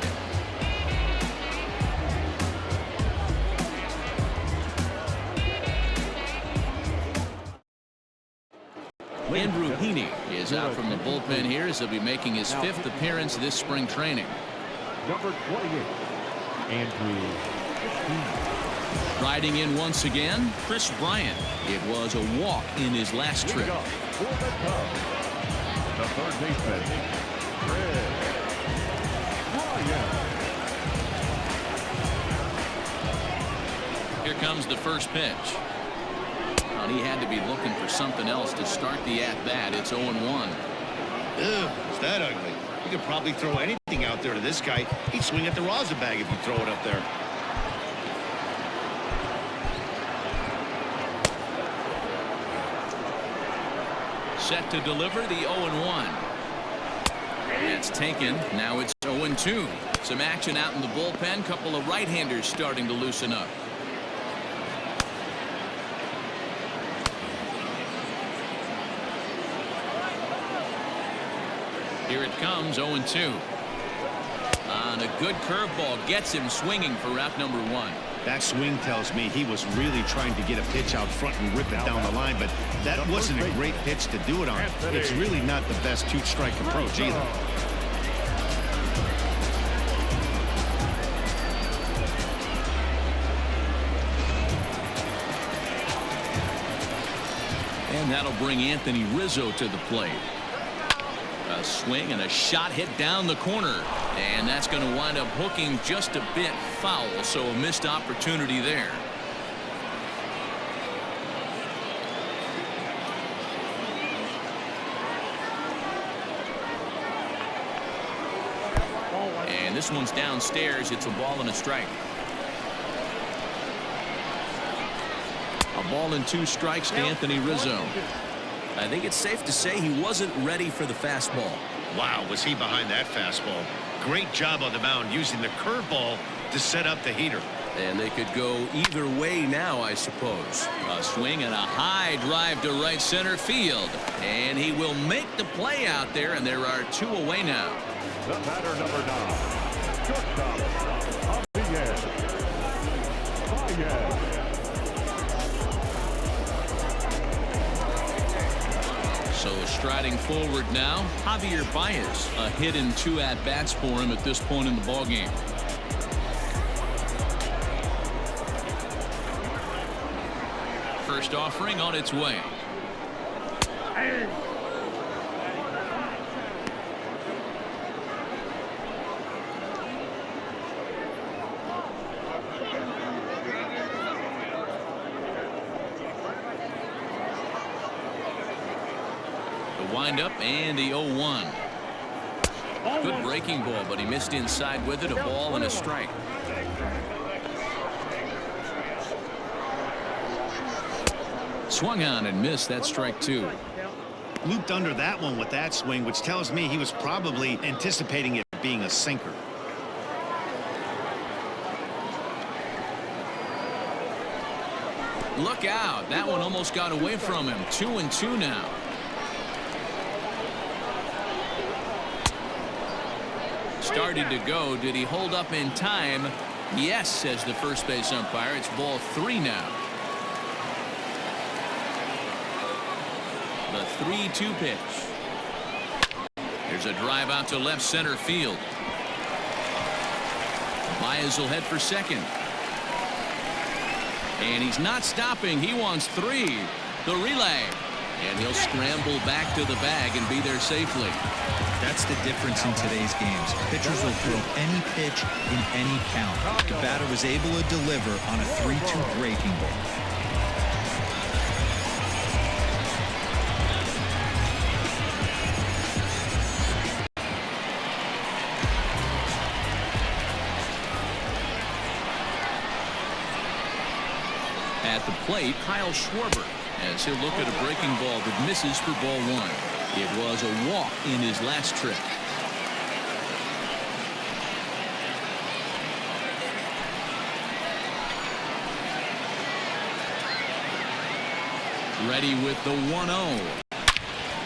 Andrew Heaney is out from the bullpen here as he'll be making his 5th appearance this spring training. Number 28, Andrew Heaney. Riding in once again, Chris Bryant. It was a walk in his last trip. For the Cubs, the third baseman, Chris Bryant. Here comes the first pitch. And he had to be looking for something else to start the at-bat. It's 0-1. Ugh, is that ugly? You could probably throw anything out there to this guy. He'd swing at the rosin bag if you throw it up there. Set to deliver the 0-1. That's taken. Now it's 0-2. Some action out in the bullpen. Couple of right-handers starting to loosen up. Here it comes, 0-2. On a good curveball gets him swinging for out number 1. That swing tells me he was really trying to get a pitch out front and rip it down the line, but that wasn't a great pitch to do it on. It's really not the best two-strike approach either. And that'll bring Anthony Rizzo to the plate. A swing and a shot hit down the corner. And that's going to wind up hooking just a bit foul, so a missed opportunity there. And this one's downstairs. It's a ball and a strike. A ball and 2 strikes to Anthony Rizzo. I think it's safe to say he wasn't ready for the fastball. Wow, was he behind that fastball. Great job on the mound using the curveball to set up the heater. And they could go either way now, I suppose. A swing and a high drive to right center field. And he will make the play out there, and there are 2 away now. The batter, number 9, shortstop, Javier Baez. So striding forward now, Javier Baez. A hit in 2 at-bats for him at this point in the ballgame. First offering on its way. Windup and the 0-1. Good breaking ball, but he missed inside with it. A ball and a strike. Swung on and missed. That strike 2. Looped under that one with that swing, which tells me he was probably anticipating it being a sinker. Look out. That one almost got away from him. 2-2 now. Started to go. Did he hold up in time? Yes, says the first base umpire. It's ball 3 now. The 3-2 pitch. There's a drive out to left center field. Baez will head for second. And he's not stopping. He wants 3. The relay. And he'll scramble back to the bag and be there safely. That's the difference in today's games. Pitchers will throw any pitch in any count. The batter was able to deliver on a 3-2 breaking ball. At the plate, Kyle Schwarber, as he'll look at a breaking ball that misses for ball 1. It was a walk in his last trip. Ready with the 1-0.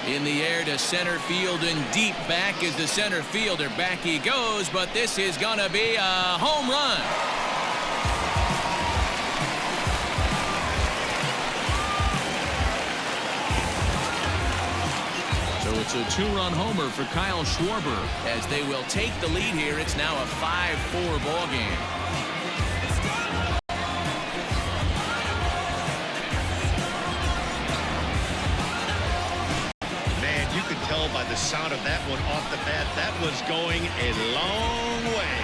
In the air to center field and deep back is the center fielder. Back he goes, but this is going to be a home run. So it's a 2-run homer for Kyle Schwarber as they will take the lead here. It's now a 5-4 ball game. Man, you could tell by the sound of that one off the bat that was going a long way.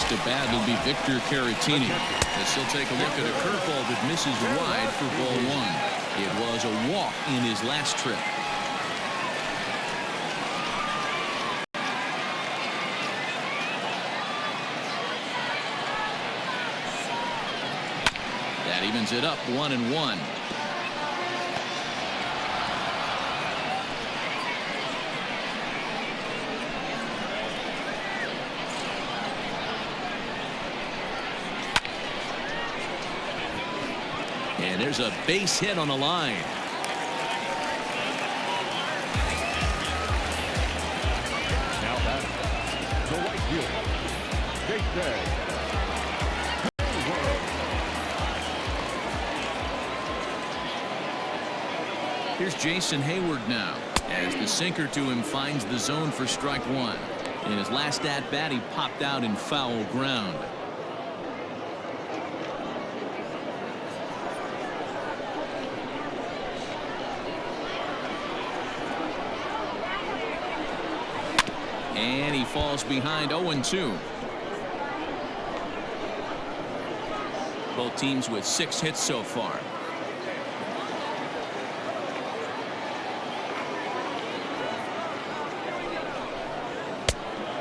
To bat will be Victor Caratini as he'll take a look at a curveball that misses wide for ball 1. It was a walk in his last trip. That evens it up 1-1. And there's a base hit on the line. Now batting, the right fielder, Jason. Here's Jason Hayward now, as the sinker to him finds the zone for strike one. In his last at bat, he popped out in foul ground. And he falls behind 0-2. Both teams with 6 hits so far.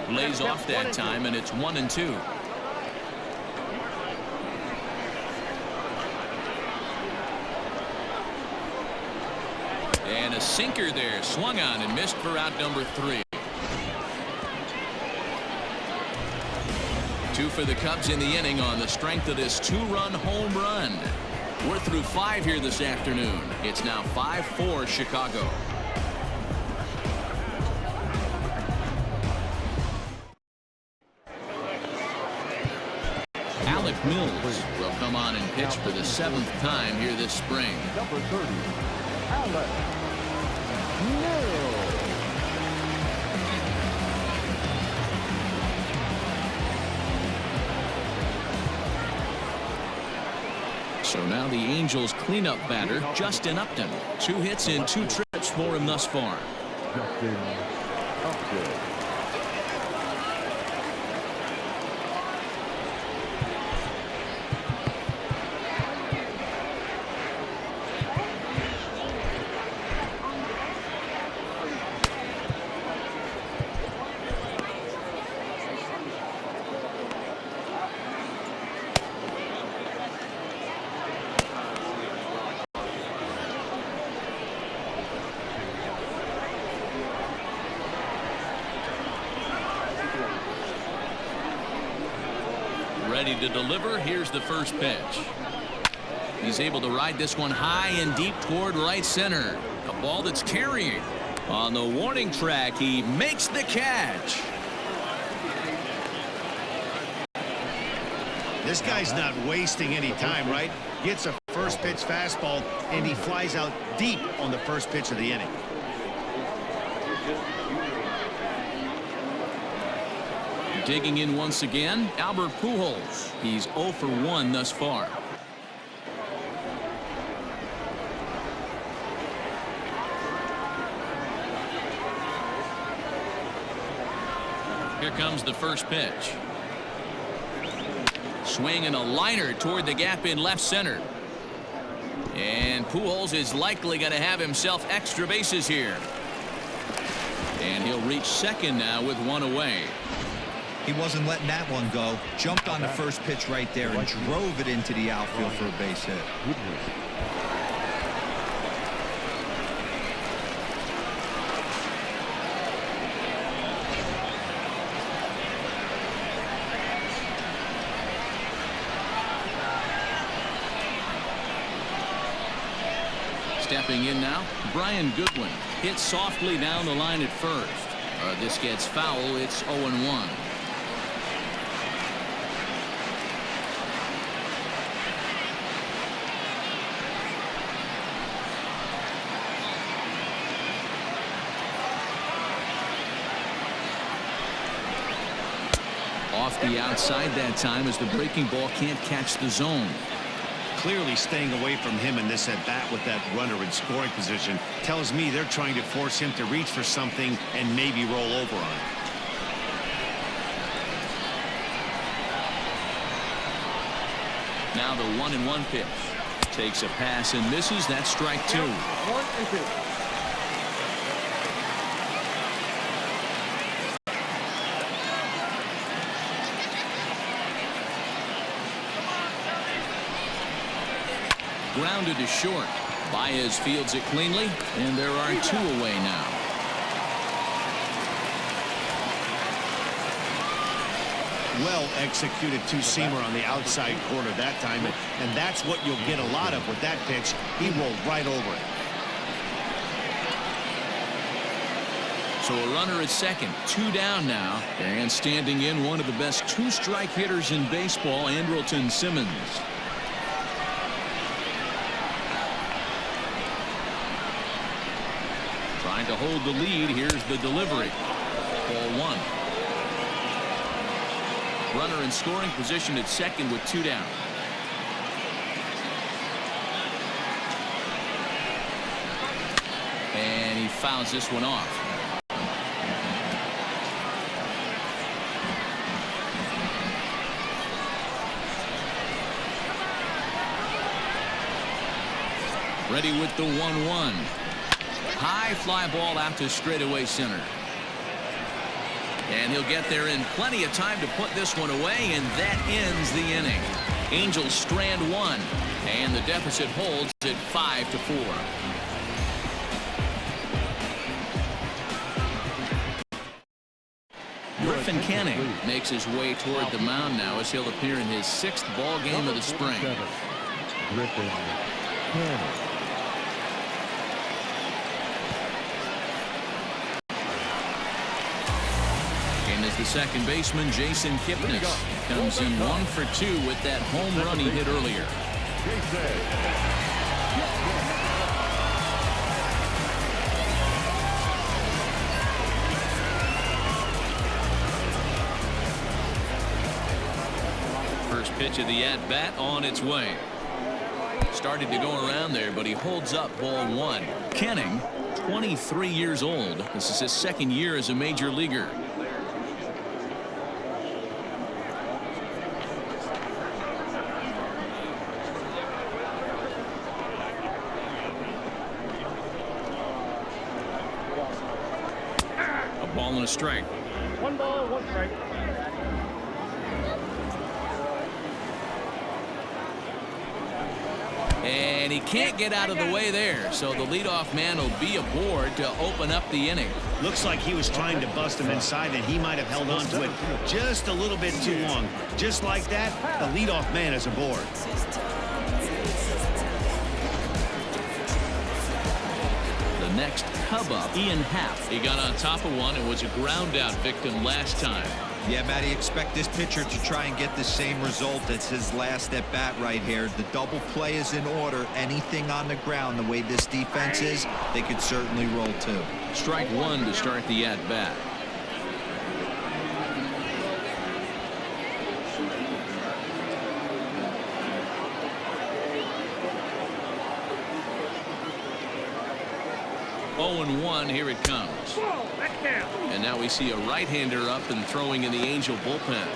Lays off that time, and it's 1-2. And a sinker there, swung on and missed for out number 3. 2 for the Cubs in the inning on the strength of this 2-run home run. We're through 5 here this afternoon. It's now 5-4 Chicago. Alec Mills will come on and pitch for the 7th time here this spring. Number 30, Alec Mills. So now the Angels cleanup batter, Justin Upton. 2 hits in 2 trips for him thus far. Justin Upton. Ready to deliver. Here's the first pitch. He's able to ride this one high and deep toward right center. A ball that's carrying. On the warning track, he makes the catch. This guy's not wasting any time, right? Gets a first pitch fastball, and he flies out deep on the first pitch of the inning. Digging in once again, Albert Pujols. He's 0 for 1 thus far. Here comes the first pitch. Swing and a liner toward the gap in left center. And Pujols is likely going to have himself extra bases here. And he'll reach second now with 1 away. He wasn't letting that one go. Jumped on the first pitch right there and drove it into the outfield for a base hit. Stepping in now, Brian Goodwin hits softly down the line at first. This gets foul. It's 0-1. Off the outside that time as the breaking ball can't catch the zone. Clearly staying away from him in this at-bat with that runner in scoring position tells me they're trying to force him to reach for something and maybe roll over on it. Now the 1-1 pitch. Takes a pass and misses. That's strike 2. 1-2. Grounded to short. Baez fields it cleanly, and there are 2 away now. Well executed two-seamer on the outside corner that time, and that's what you'll get a lot of with that pitch. He rolled right over it. So a runner at second, 2 down now, and standing in one of the best 2-strike hitters in baseball, Andrelton Simmons. Trying to hold the lead. Here's the delivery. Ball one. Runner in scoring position at second with 2 down. And he fouls this one off. Ready with the 1-1. High fly ball out to straightaway center. And he'll get there in plenty of time to put this one away, and that ends the inning. Angels strand one, and the deficit holds at 5-4. Griffin Canning makes his way toward the mound now as he'll appear in his 6th ball game of the spring. Griffin Canning. As the second baseman, Jason Kipnis comes in 1 for 2 with that home run he hit earlier. First pitch of the at-bat on its way. Started to go around there, but he holds up ball one. Canning, 23 years old. This is his 2nd year as a major leaguer. Ball and a strike. 1 ball, 1 strike. And he can't get out of the way there, so the leadoff man will be aboard to open up the inning. Looks like he was trying to bust him inside, and he might have held on to it just a little bit too long. Just like that, the leadoff man is aboard. The next Cub up, Ian Happ. He got on top of one and was a ground out victim last time. Yeah, Matty, expect this pitcher to try and get the same result. It's his last at bat right here. The double play is in order. Anything on the ground, the way this defense is, they could certainly roll too. Strike one to start the at bat. Oh, and 1, here it comes. And now we see a right-hander up and throwing in the Angel bullpen.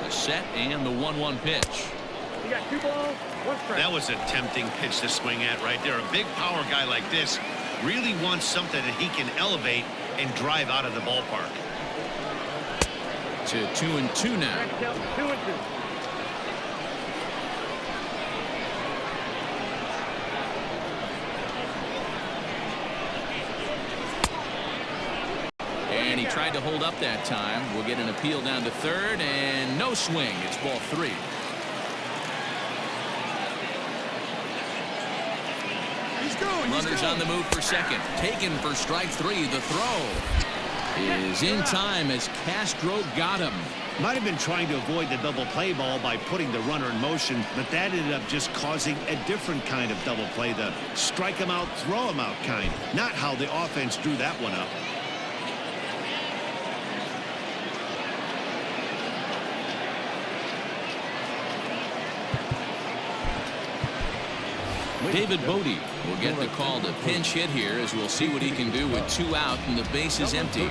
The set and the 1-1 pitch. You got 2 balls, 1 strike. That was a tempting pitch to swing at right there. A big power guy like this really wants something that he can elevate and drive out of the ballpark. To 2-2 now. 2-2. And he tried to hold up that time. We'll get an appeal down to third, and no swing. It's ball 3. Runners on the move for second. Taken for strike 3. The throw is in time as Castro got him. Might have been trying to avoid the double play ball by putting the runner in motion, but that ended up just causing a different kind of double play, the strike him out, throw him out kind. Not how the offense drew that one up. David Bodie will get the call to pinch hit here, as we'll see what he can do with 2 out and the base is empty.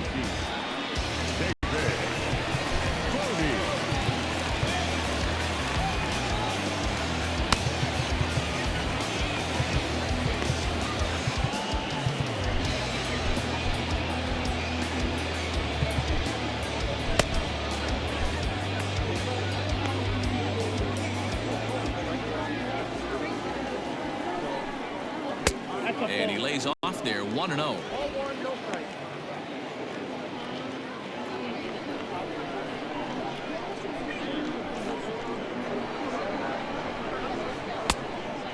And he lays off there, 1-0. Ball 1, no strike.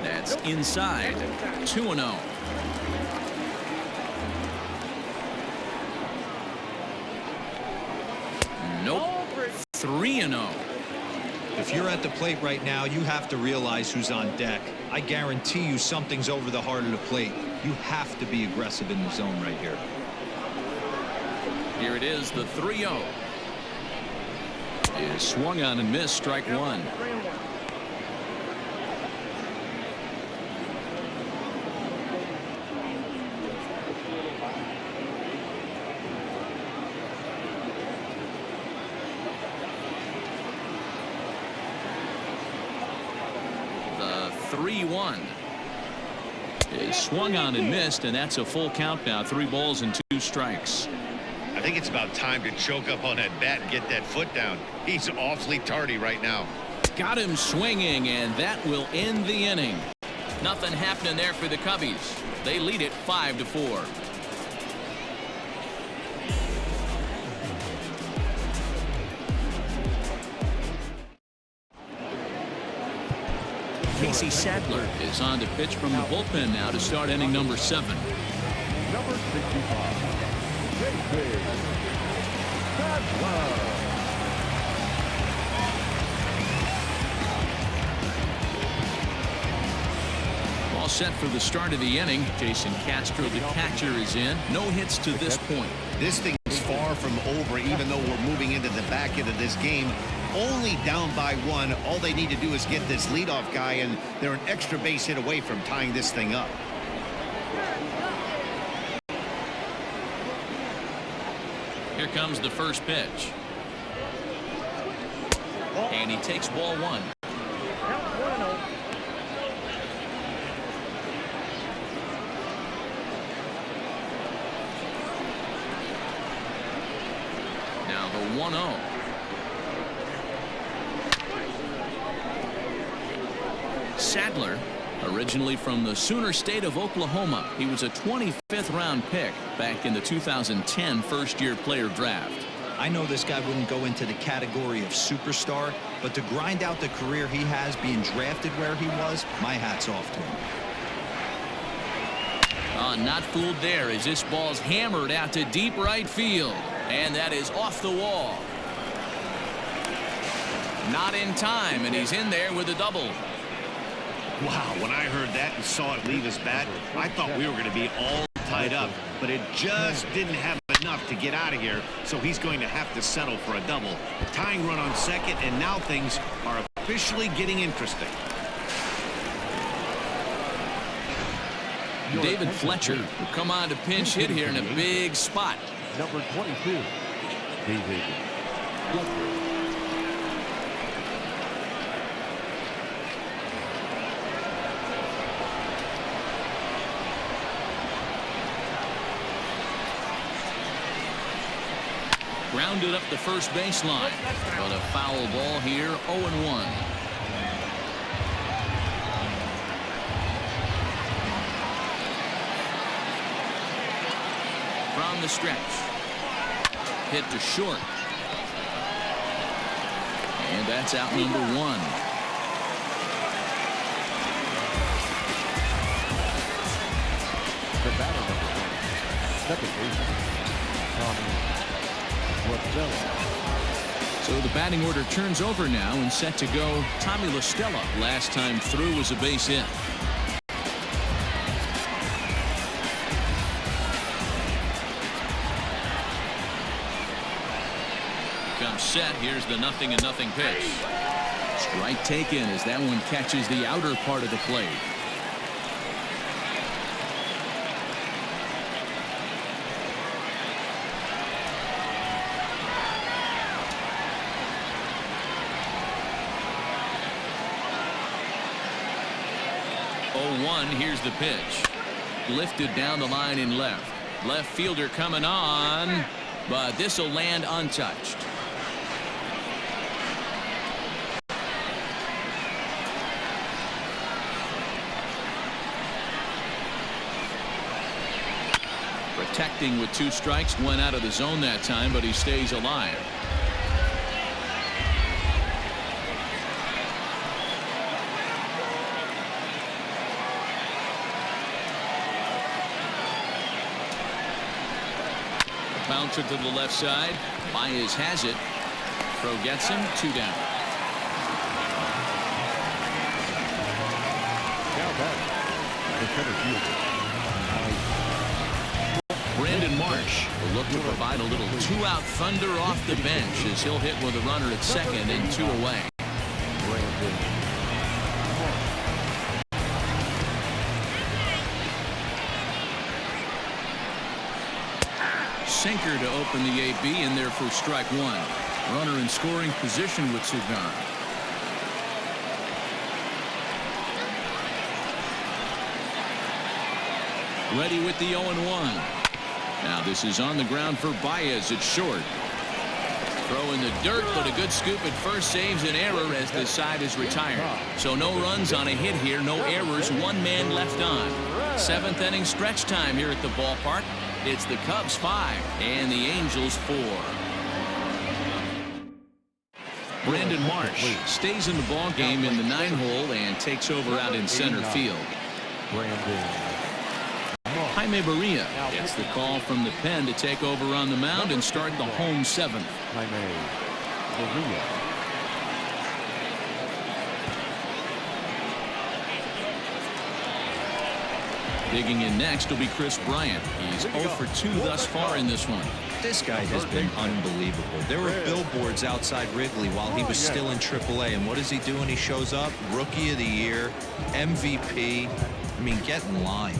That's inside. 2-0. If you're at the plate right now, you have to realize who's on deck. I guarantee you something's over the heart of the plate. You have to be aggressive in the zone right here. Here it is, the 3-0. Is swung on and missed, strike one. The 3-1 is swung on and missed, and that's a full count now. 3 balls and 2 strikes. I think it's about time to choke up on that bat and get that foot down. He's awfully tardy right now. Got him swinging, and that will end the inning. Nothing happening there for the Cubbies. They lead it 5-4. Casey Sadler is on to pitch from the bullpen now to start inning number 7. Number 65. All set for the start of the inning. Jason Castro, the catcher, is in. No hits to this point. This thing is far from over, even though we're moving into the back end of this game. Only down by 1. All they need to do is get this leadoff guy, and they're an extra base hit away from tying this thing up. Here comes the first pitch. And he takes ball 1. Count 1-0. Now the 1-0. Sadler, originally from the Sooner State of Oklahoma. He was a 25th round pick back in the 2010 first-year player draft. I know this guy wouldn't go into the category of superstar, but to grind out the career he has being drafted where he was, my hat's off to him. Not fooled there as this ball's hammered out to deep right field. And that is off the wall. Not in time, and he's in there with a double. Wow, when I heard that and saw it leave his bat, I thought we were going to be all tied up, but it just didn't have enough to get out of here, so he's going to have to settle for a double. Tying run on second, and now things are officially getting interesting. David Fletcher will come on to pinch hit here in a big spot. Number 22. David Fletcher. Grounded up the first baseline. But a foul ball here, 0-1. From the stretch. Hit to short. And that's out number 1. The batter number 1. Second baseman. So the batting order turns over now and set to go. Tommy La Stella last time through was a base hit. Comes set. Here's the 0-0 pitch. Strike taken as that one catches the outer part of the plate. Here's the pitch. Lifted down the line in left. Left fielder coming on, but this will land untouched. Protecting with 2 strikes, went out of the zone that time, but he stays alive. Bouncer to the left side. Baez has it. Throw gets him. 2 down. center fielder. Brandon Marsh will look to provide a little two-out thunder off the bench as he'll hit with a runner at second and 2 away. Sinker to open the AB in there for strike 1. Runner in scoring position with Sugan. Ready with the 0-1. Now this is on the ground for Baez at short. Throw in the dirt, but a good scoop at first saves an error as this side is retired. So no runs on a hit here, no errors, 1 man left on. 7th inning stretch time here at the ballpark. It's the Cubs 5 and the Angels 4. Brandon Marsh stays in the ball game in the 9-hole and takes over out in center field. Jaime Barria gets the call from the pen to take over on the mound and start the home 7th. Jaime Barria. Digging in next will be Chris Bryant. He's 0 for 2 thus far in this one. This guy has been unbelievable. There were billboards outside Wrigley while he was still in AAA, and what is he doing? He shows up, Rookie of the Year, MVP. I mean, get in line.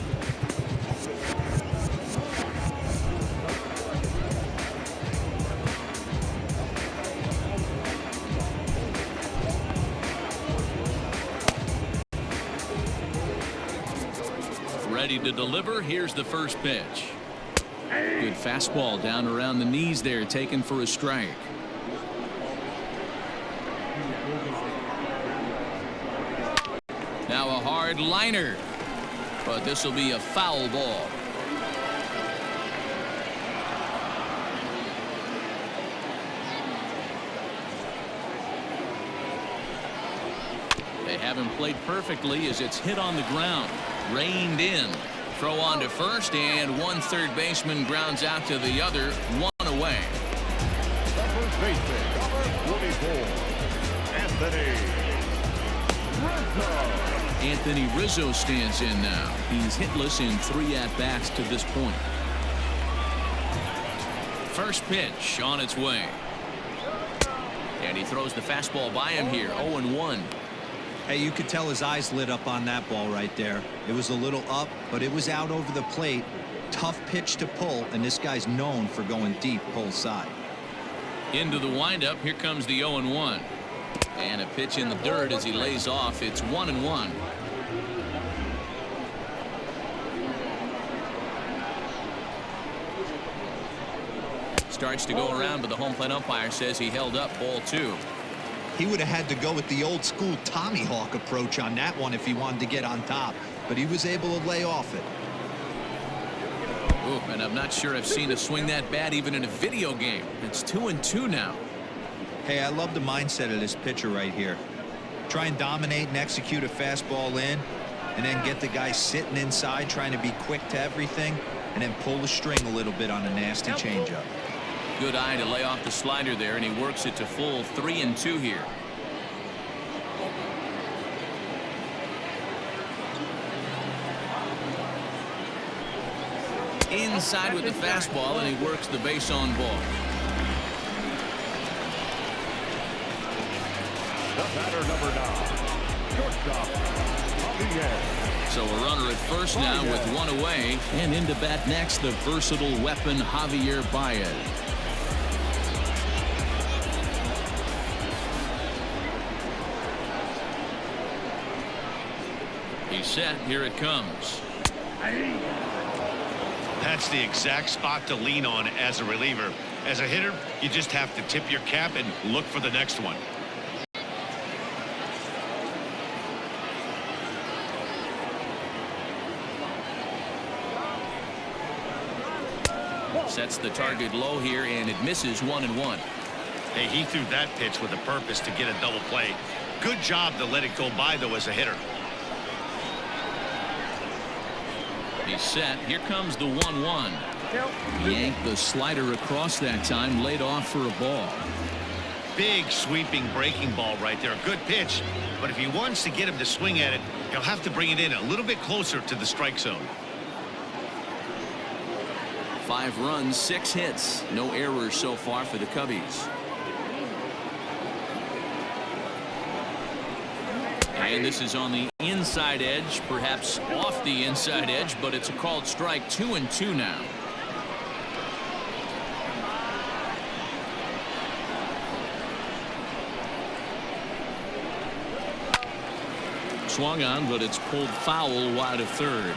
Ready to deliver. Here's the first pitch. Good fastball down around the knees there, taken for a strike. Now a hard liner, but this will be a foul ball. They haven't played perfectly as it's hit on the ground. Reined in. Throw on to first, and one third baseman grounds out to the other. 1 away. The first baseman, number 44, Anthony Rizzo stands in now. He's hitless in 3 at-bats to this point. First pitch on its way. And he throws the fastball by him here. 0-1. Hey, you could tell his eyes lit up on that ball right there. It was a little up, but it was out over the plate. Tough pitch to pull, and this guy's known for going deep pull side. Into the windup. Here comes the 0-1. And a pitch in the dirt as he lays off. It's 1-1. Starts to go around, but the home plate umpire says he held up ball 2. He would have had to go with the old school Tommy Hawk approach on that one if he wanted to get on top, but he was able to lay off it. Ooh, and I'm not sure I've seen a swing that bad even in a video game. It's 2-2 now. Hey, I love the mindset of this pitcher right here. Try and dominate and execute a fastball in, and then get the guy sitting inside trying to be quick to everything, and then pull the string a little bit on a nasty changeup. Good eye to lay off the slider there, and he works it to full 3-2 here. Inside with the fastball, and he works the base on ball. The batter, number 9, shortstop, Javier. So a runner at first now with 1 away, and into bat next, the versatile weapon Javier Baez. He's set. Here it comes. That's the exact spot to lean on as a reliever. As a hitter, you just have to tip your cap and look for the next one. Sets the target low here, and it misses. 1-1. Hey, he threw that pitch with a purpose to get a double play. Good job to let it go by, though, as a hitter. He's set. Here comes the 1-1. Yanked the slider across that time, laid off for a ball. big sweeping breaking ball right there. A good pitch. But if he wants to get him to swing at it, he'll have to bring it in a little bit closer to the strike zone. 5 runs, 6 hits. No errors so far for the Cubbies. And this is on the inside edge, perhaps off the inside edge, but it's a called strike. 2-2 now. Swung on, but it's pulled foul wide of third.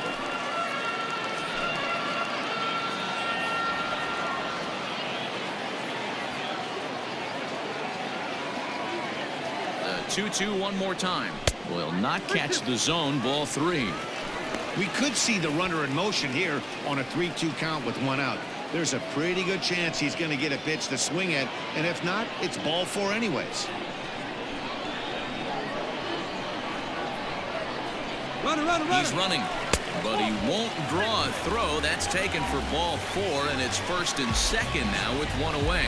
The 2-2 one more time. Will not catch the zone. Ball 3. We could see the runner in motion here on a 3-2 count with 1 out. There's a pretty good chance he's going to get a pitch to swing at, and if not, it's ball 4 anyways. He's running, but he won't draw a throw. That's taken for ball 4, and it's 1st and 2nd now with 1 away.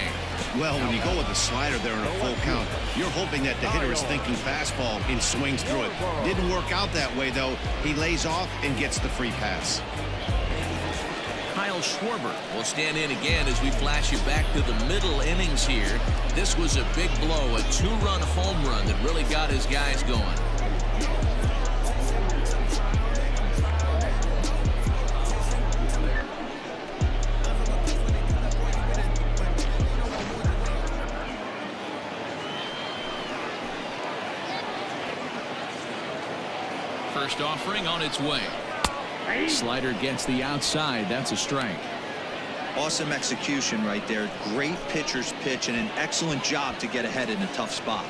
Well, when you go with the slider there in a full count, you're hoping that the hitter is thinking fastball and swings through it. Didn't work out that way, though. He lays off and gets the free pass. Kyle Schwarber will stand in again as we flash you back to the middle innings here. This was a big blow, a 2-run home run that really got his guys going. First offering on its way. Slider gets the outside. That's a strike. Awesome execution right there. Great pitcher's pitch and an excellent job to get ahead in a tough spot.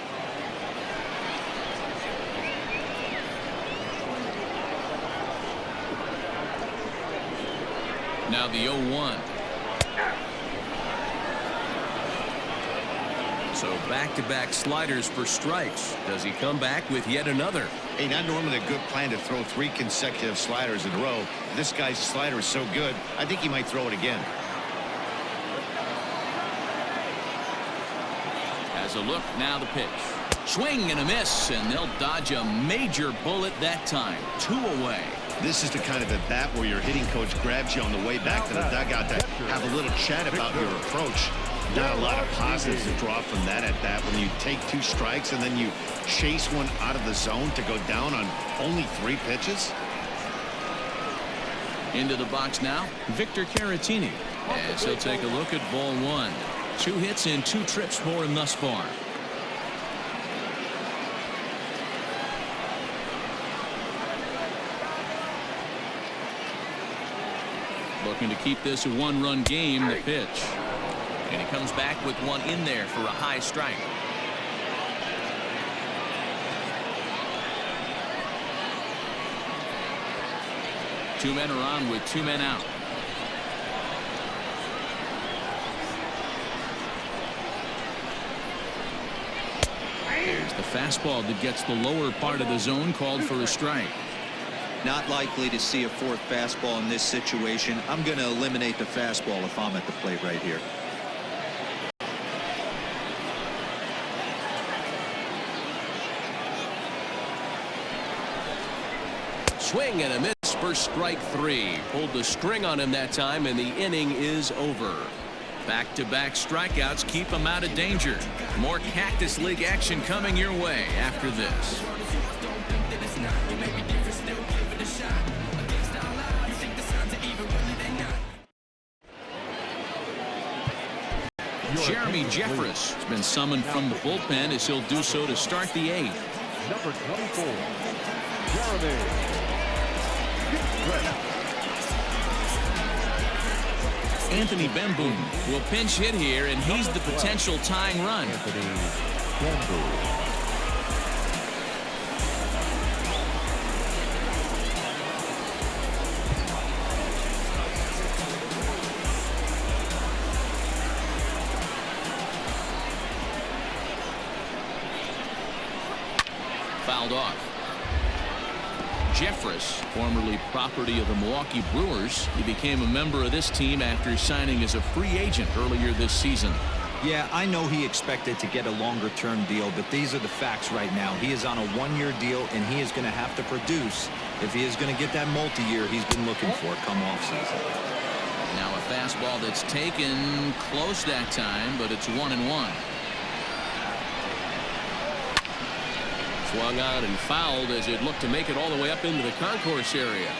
Now the 0-1. So back-to-back sliders for strikes. Does he come back with yet another? Hey, not normally a good plan to throw 3 consecutive sliders in a row. This guy's slider is so good, I think he might throw it again. As a look, now the pitch. Swing and a miss, and they'll dodge a major bullet that time. 2 away. This is the kind of at bat where your hitting coach grabs you on the way back to the dugout to have a little chat about your approach. Not a lot of positives to draw from that at bat when you take 2 strikes and then you chase one out of the zone to go down on only 3 pitches. Into the box now, Victor Caratini, as he'll take a look at ball 1. 2 hits and 2 trips for him thus far. Looking to keep this a 1-run game. The pitch. And he comes back with 1 in there for a high strike. Two men are on with 2 men out. There's the fastball that gets the lower part of the zone, called for a strike. Not likely to see a 4th fastball in this situation. I'm going to eliminate the fastball if I'm at the plate right here. Swing and a miss for strike 3. Pulled the string on him that time, and the inning is over. Back-to-back strikeouts keep him out of danger. More Cactus League action coming your way after this. Jeremy Jeffress has been summoned from the bullpen as he'll do so to start the 8th. Number 24, Jeremy Jeffress. Anthony Bemboom will pinch hit here, and he's the potential tying run. Anthony Bemboom. Fouled off. Jeffress, formerly property of the Milwaukee Brewers, he became a member of this team after signing as a free agent earlier this season. Yeah, I know he expected to get a longer-term deal, but these are the facts right now. He is on a one-year deal, and he is going to have to produce if he is going to get that multi-year he's been looking for come off-season. Now a fastball that's taken close that time, but it's 1-1. Swung on and fouled as it looked to make it all the way up into the concourse area.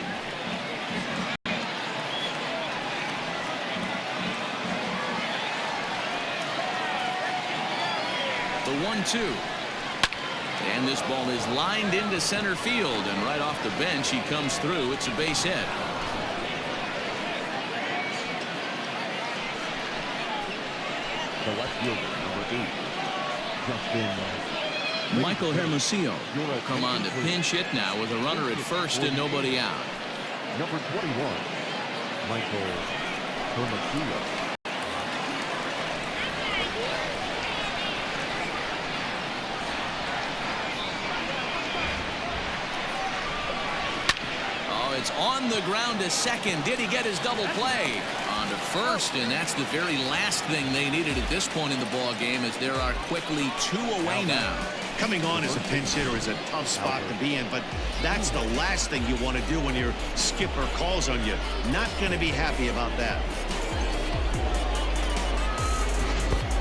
The 1-2. And this ball is lined into center field, and right off the bench he comes through. It's a base hit. The left fielder, number 8, Justin. Michael Hermosillo will come on to pinch hit now with a runner at first and nobody out. Number 21, Michael Hermosillo. Oh, it's on the ground to second. Did he get his double play? On to first, and that's the very last thing they needed at this point in the ball game, as there are quickly 2 away now. Coming on as a pinch hitter is a tough spot to be in, but that's the last thing you want to do when your skipper calls on you. Not going to be happy about that.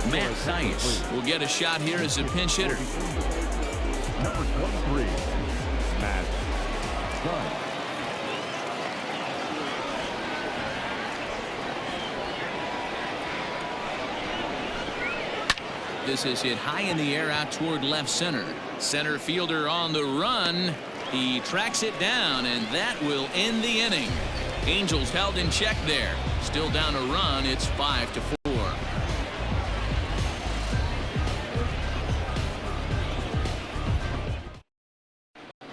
Matt Thaiss will get a shot here as a pinch hitter. Number 23, Matt Thaiss. This is hit high in the air out toward left center. Center fielder on the run. He tracks it down, and that will end the inning. Angels held in check there. Still down a run. It's 5-4.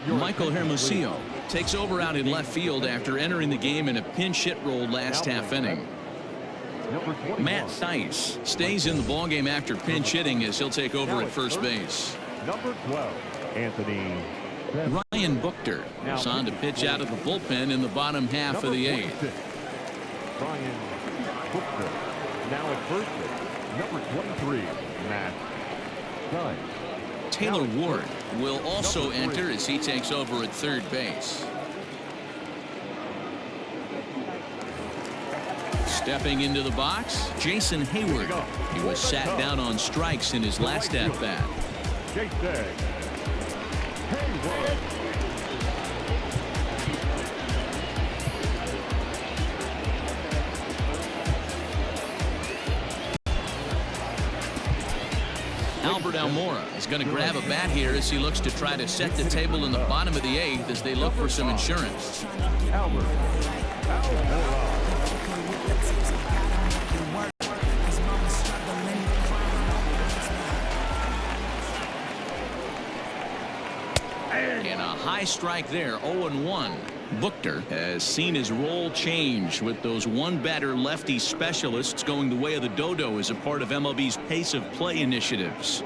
Michael Hermosillo takes over out in left field after entering the game in a pinch hit role last half inning. Matt Thaiss stays in the ballgame after pinch hitting as he'll take over at first base. Number 12, Anthony. Ryan Buchter is on to pitch out of the bullpen in the bottom half of the 8th. Ryan Buchter. Now at first base, number 23, Matt Thaiss. Taylor Ward will also enter as he takes over at third base. Stepping into the box, Jason Hayward. He was sat down on strikes in his last at-bat. Jason Hayward. Albert Almora is going to grab a bat here as he looks to try to set the table in the bottom of the 8th as they look for some insurance. Albert Almora. And a high strike there, 0-1. Buchter has seen his role change with those one-batter lefty specialists going the way of the dodo as a part of MLB's pace of play initiatives.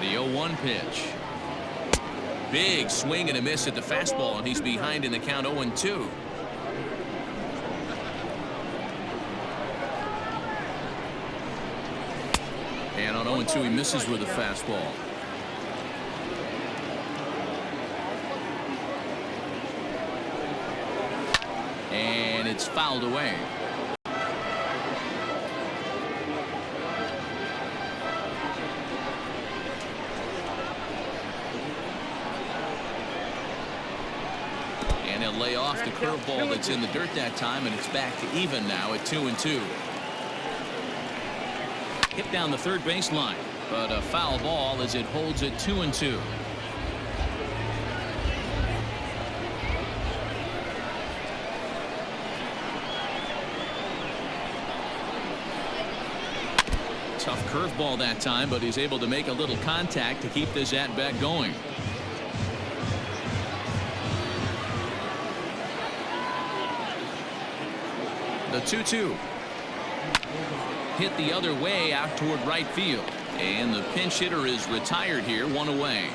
The 0-1 pitch. Big swing and a miss at the fastball, and he's behind in the count 0-2. And on 0-2 he misses with a fastball. And it's fouled away. And he'll lay off the curveball that's in the dirt that time, and it's back to even now at 2-2. Hit down the third baseline, but a foul ball as it holds at 2-2. Tough curveball that time, but he's able to make a little contact to keep this at-bat going. The 2-2. Hit the other way out toward right field. And the pinch hitter is retired here, one away.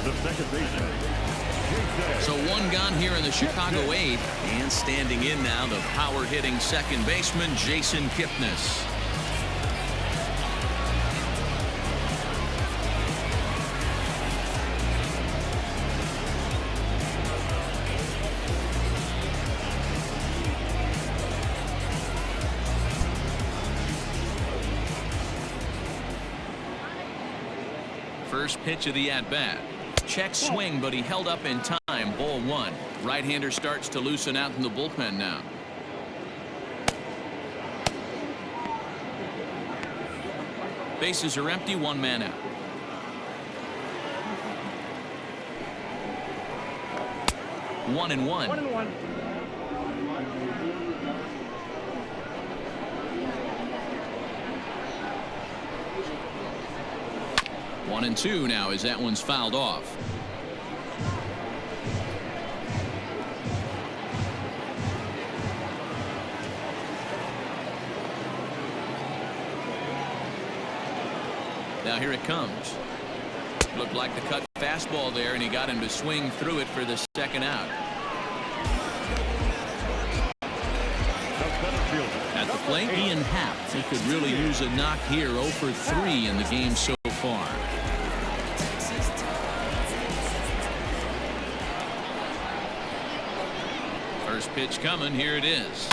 The second baseman. So one gone here in the Chicago 8th. And standing in now, the power-hitting second baseman, Jason Kipnis. First pitch of the at-bat. Check swing, but he held up in time. Ball one. Right-hander starts to loosen out in the bullpen now. Bases are empty, one man out. One and one. 1-1. One and two now as that one's fouled off. Now here it comes. Looked like the cut fastball there, and he got him to swing through it for the second out. At the plate, Ian Happ. He could really use a knock here. 0 for 3 in the game so far. First pitch coming. Here it is.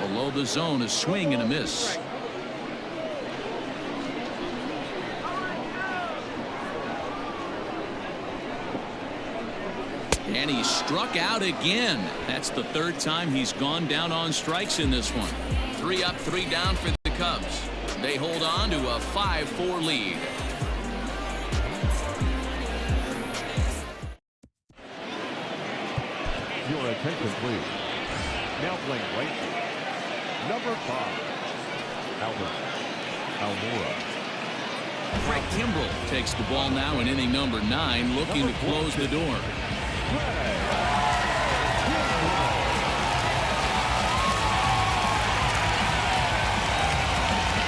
Below the zone, a swing and a miss. And he struck out again. That's the third time he's gone down on strikes in this one. 3 up, 3 down for the Cubs. They hold on to a 5-4 lead. Your attention, please. Now playing right field. Number 5, Albert Almora. Craig Kimbrell takes the ball now in inning number 9, looking to close the door.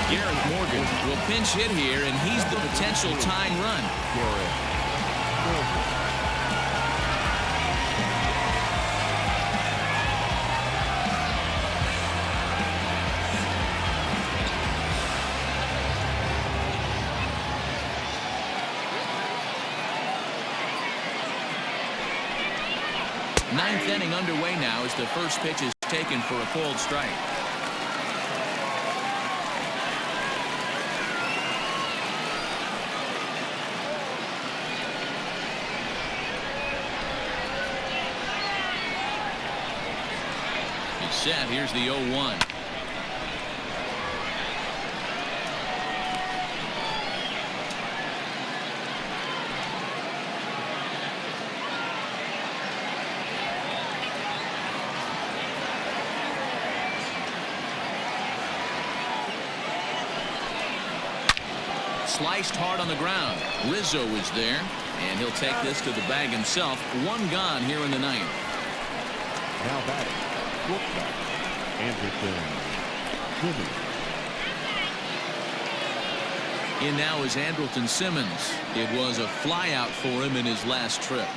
Garrett Morgan will pinch hit here, and he's the potential tying run. Ninth inning underway now as the first pitch is taken for a called strike. He's set. Here's the 0-1. Sliced hard on the ground. Rizzo is there, and he'll take this to the bag himself. One gone here in the 9th. Now batting, shortstop, Anderson Simmons. In now is Andrelton Simmons. It was a flyout for him in his last trip.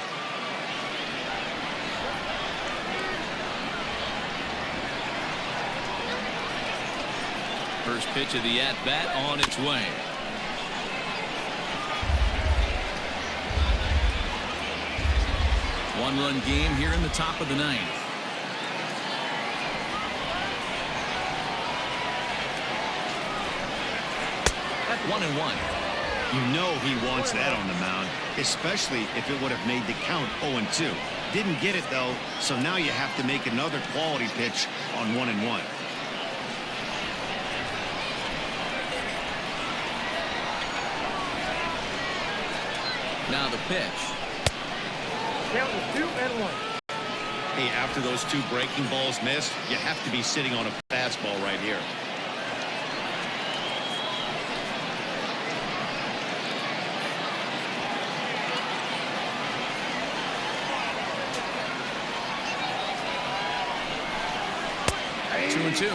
First pitch of the at-bat on its way. One-run game here in the top of the 9th. That's 1-1. You know he wants that on the mound, especially if it would have made the count 0-2. Didn't get it, though, so now you have to make another quality pitch on 1-1. Now the pitch. Count is 2-1. Hey, after those two breaking balls missed, you have to be sitting on a fastball right here. Two and two.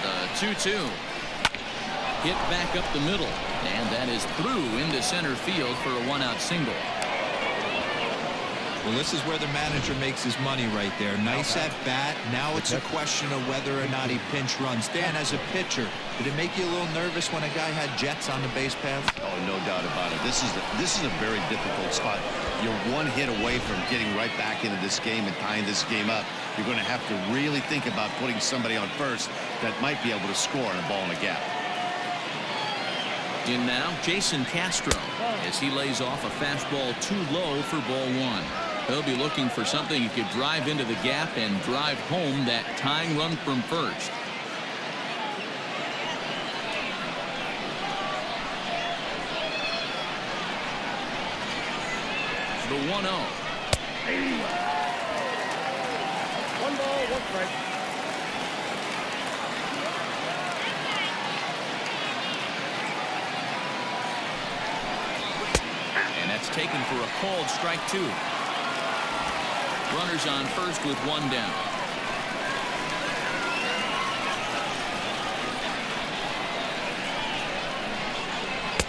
The 2-2. Hit back up the middle, and that is through into center field for a one-out single. Well, this is where the manager makes his money right there. Nice at bat. Now it's a question of whether or not he pinch runs. Dan, as a pitcher, did it make you a little nervous when a guy had jets on the base path? Oh, no doubt about it. This is a very difficult spot. You're one hit away from getting right back into this game and tying this game up. You're going to have to really think about putting somebody on first that might be able to score on a ball in the gap. In now, Jason Castro, as he lays off a fastball too low for ball one. He'll be looking for something he could drive into the gap and drive home that tying run from first. The 1-0. 1 ball, 1 strike. And that's taken for a called strike two. Runners on first with one down.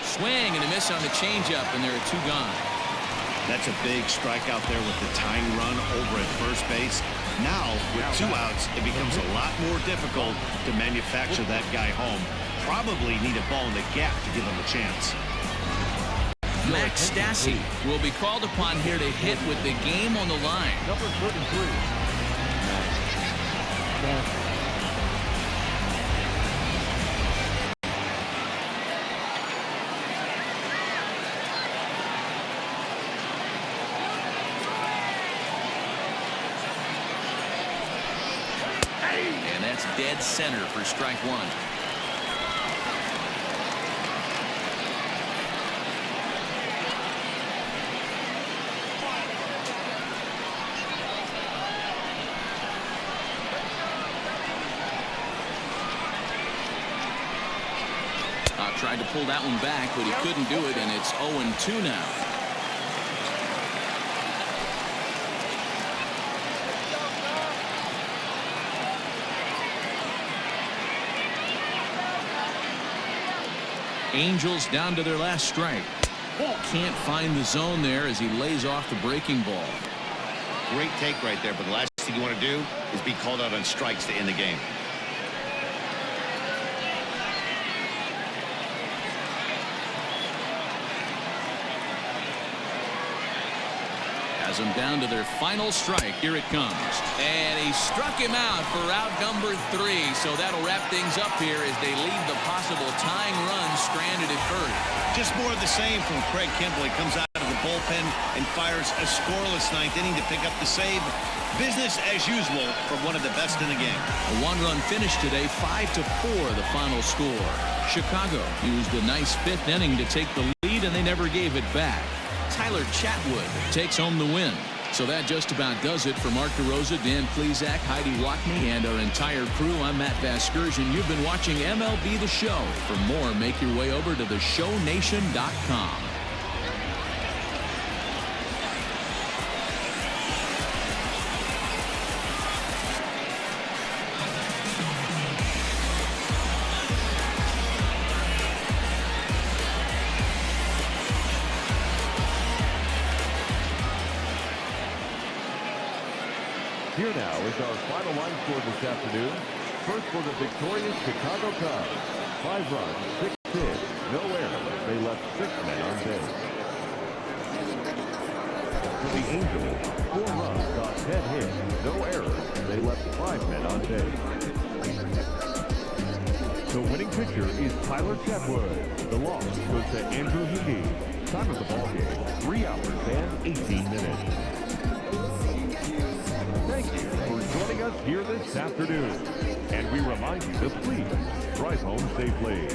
Swing and a miss on the changeup, and there are two gone. That's a big strikeout there with the tying run over at first base. Now, with 2 outs, it becomes a lot more difficult to manufacture that guy home. Probably need a ball in the gap to give him a chance. Max Stassi will be called upon here to hit with the game on the line. Number 33. And that's dead center for strike one. Tried to pull that one back, but he couldn't do it, and it's 0-2 now. Angels down to their last strike. Can't find the zone there as he lays off the breaking ball. Great take right there, but the last thing you want to do is be called out on strikes to end the game. Has them down to their final strike. Here it comes. And he struck him out for out number 3. So that'll wrap things up here as they leave the possible tying run stranded at first. Just more of the same from Craig Kimbrel. He comes out of the bullpen and fires a scoreless 9th inning to pick up the save. Business as usual for one of the best in the game. A one-run finish today, 5-4 the final score. Chicago used a nice 5th inning to take the lead, and they never gave it back. Tyler Chatwood takes home the win. So that just about does it for Mark DeRosa, Dan Plesac, Heidi Watney, and our entire crew. I'm Matt Vasgersian. You've been watching MLB The Show. For more, make your way over to theshownation.com. Here now is our final line score this afternoon. First for the victorious Chicago Cubs. 5 runs, 6 hits, no errors. They left 6 men on base. For the Angels, 4 runs on 10 hits, no errors. They left 5 men on base. The winning pitcher is Tyler Chatwood. The loss goes to Andrew Heaney. Time of the ball game, 3 hours and 18 minutes. Thank you for joining us here this afternoon. And we remind you to please drive home safely.